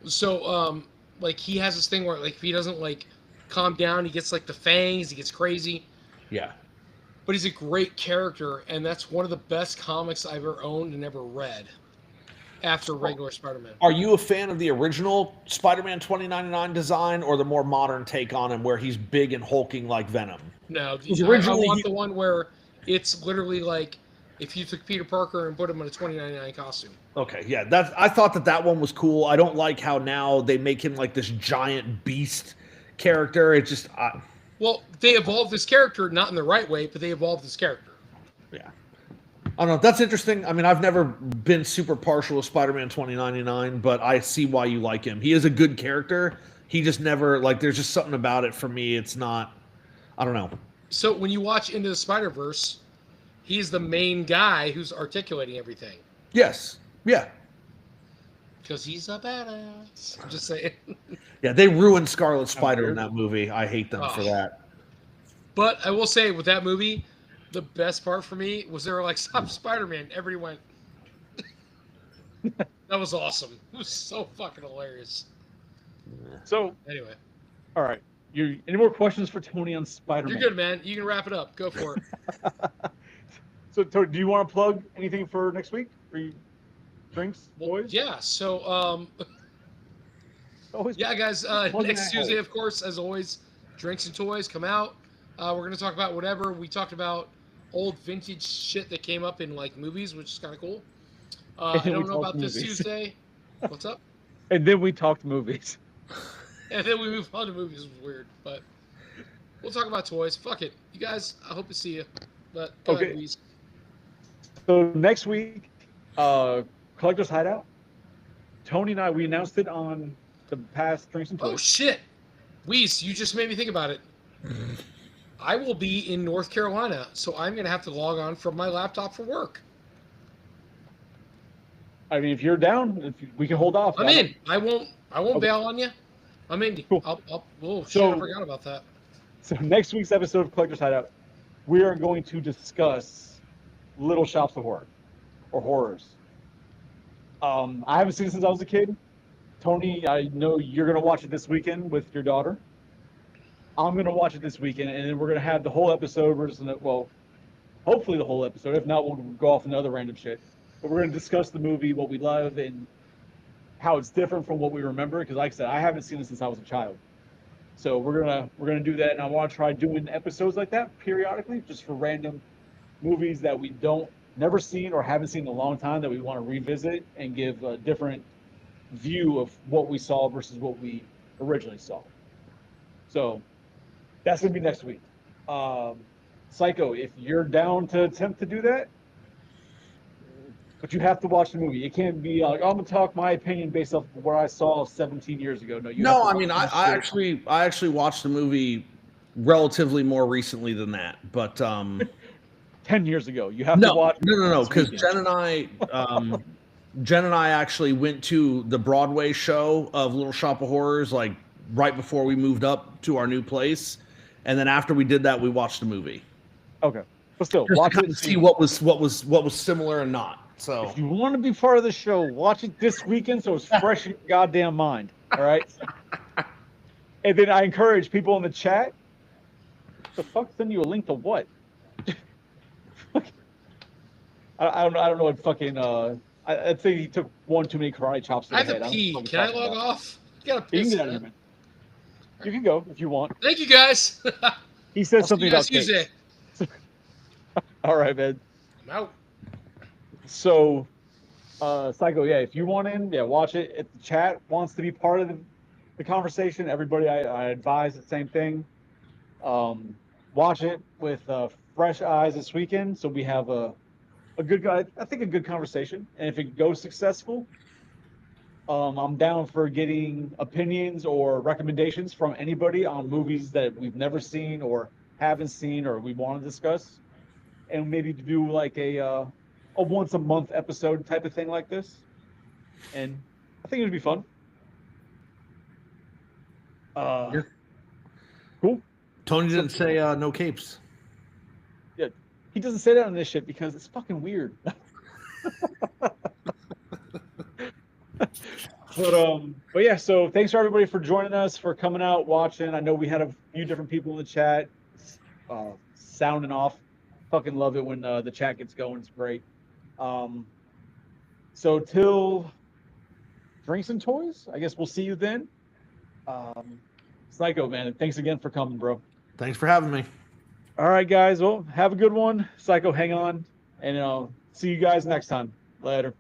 So like he has this thing where like if he doesn't like calm down, he gets like the fangs. He gets crazy. Yeah. But he's a great character, and that's one of the best comics I've ever owned and ever read after regular Spider-Man. Are you a fan of the original Spider-Man 2099 design or the more modern take on him where he's big and hulking like Venom? No, Because I originally want he- the one where it's literally like if you took Peter Parker and put him in a 2099 costume. Okay, yeah, I thought that one was cool. I don't like how now they make him like this giant beast character. It just Well, they evolved this character not in the right way, but they evolved this character. yeah. I don't know. That's interesting. I mean, I've never been super partial to Spider-Man 2099, but I see why you like him. He is a good character. He just never like. There's just something about it for me. It's not. I don't know. So when you watch Into the Spider-Verse, he's the main guy who's articulating everything. Yes. Yeah. Because he's a badass. I'm just saying. Yeah, they ruined Scarlet Spider weird. in that movie. I hate them for that. But I will say, with that movie, the best part for me was they were like, "Stop Spider-Man." Everyone went. That was awesome. It was so fucking hilarious. So, Anyway, all right. Any more questions for Tony on Spider-Man? you're good, man. You can wrap it up. Go for it. So, Tony, do you want to plug anything for next week? Drinks, boys? Yeah. So, Always yeah, guys. Plug Next that Tuesday, hole. of course, as always, drinks and toys come out. We're gonna talk about whatever we talked about, old vintage shit that came up in like movies, which is kind of cool. I then we don't know talk about this movies. Tuesday. What's up? And then we talked movies. And then we move on to movies. It was weird, but we'll talk about toys. Fuck it, you guys. I hope to see you. But go ahead, Okay. Louise. So next week, Collector's Hideout. Tony and I, we announced it on the past Drinks and Oh Toys. shit, Weiss, you just made me think about it. I will be in North Carolina, so I'm gonna have to log on from my laptop for work. I mean, if you're down, we can hold off. I'm in. I won't Okay. bail on you. I'm in. Cool. Oh shit! So- I forgot about that. So next week's episode of Collector's Hideout, we are going to discuss Little Shops of Horror or horrors. I haven't seen it since I was a kid. Tony, I know you're gonna watch it this weekend with your daughter. I'm gonna watch it this weekend, and then we're gonna have the whole episode. Well, hopefully the whole episode. If not, we'll go off into other random shit. But we're gonna discuss the movie, what we love, and how it's different from what we remember. Because, like I said, I haven't seen it since I was a child. So we're gonna do that, and I want to try doing episodes like that periodically, just for random movies that we don't never seen or haven't seen in a long time that we want to revisit and give a different view of what we saw versus what we originally saw. So that's gonna be next week. Psycho, if you're down to attempt to do that, but you have to watch the movie. It can't be like, I'm gonna talk my opinion based off of what I saw 17 years ago. No, you have No, to I mean, watch I the shit. actually watched the movie relatively more recently than that, but 10 years ago. You have to no, watch. no, this because weekend. Jen and I actually went to the Broadway show of Little Shop of Horrors like right before we moved up to our new place, and then after we did that, we watched the movie Okay, but still, just to watch kind it of and see what was similar and not. So If you want to be part of the show, watch it this weekend so it's fresh in your goddamn mind. All right. And then I encourage people in the chat. The fuck send you a link to what? I don't know what fucking I'd say he took one too many karate chops to I the have head. to pee. don't know what Can I you're log talking about. off? I gotta You can piss. get out of here, man. You can go if you want. Thank you, guys. He said I'll see something you guys about cakes. Tuesday. All right, man. I'm out. So, Psycho, yeah, if you want in, yeah, watch it. If the chat wants to be part of the conversation, everybody, I advise the same thing. Watch it with fresh eyes this weekend, so we have a good guy. I think a good conversation, and if it goes successful, I'm down for getting opinions or recommendations from anybody on movies that we've never seen or haven't seen or we want to discuss, and maybe do like a once a month episode type of thing like this. And I think it would be fun. Yeah. Cool. Tony didn't say no capes. Yeah, he doesn't say that on this shit because it's fucking weird. But yeah, so thanks for everybody for joining us, for coming out, watching. I know we had a few different people in the chat, sounding off. Fucking love it when the chat gets going. It's great. So till Drinks and Toys, I guess we'll see you then. Psycho, man, thanks again for coming, bro. Thanks for having me. All right, guys. Well, have a good one. Psycho, hang on. And see you guys next time. Later.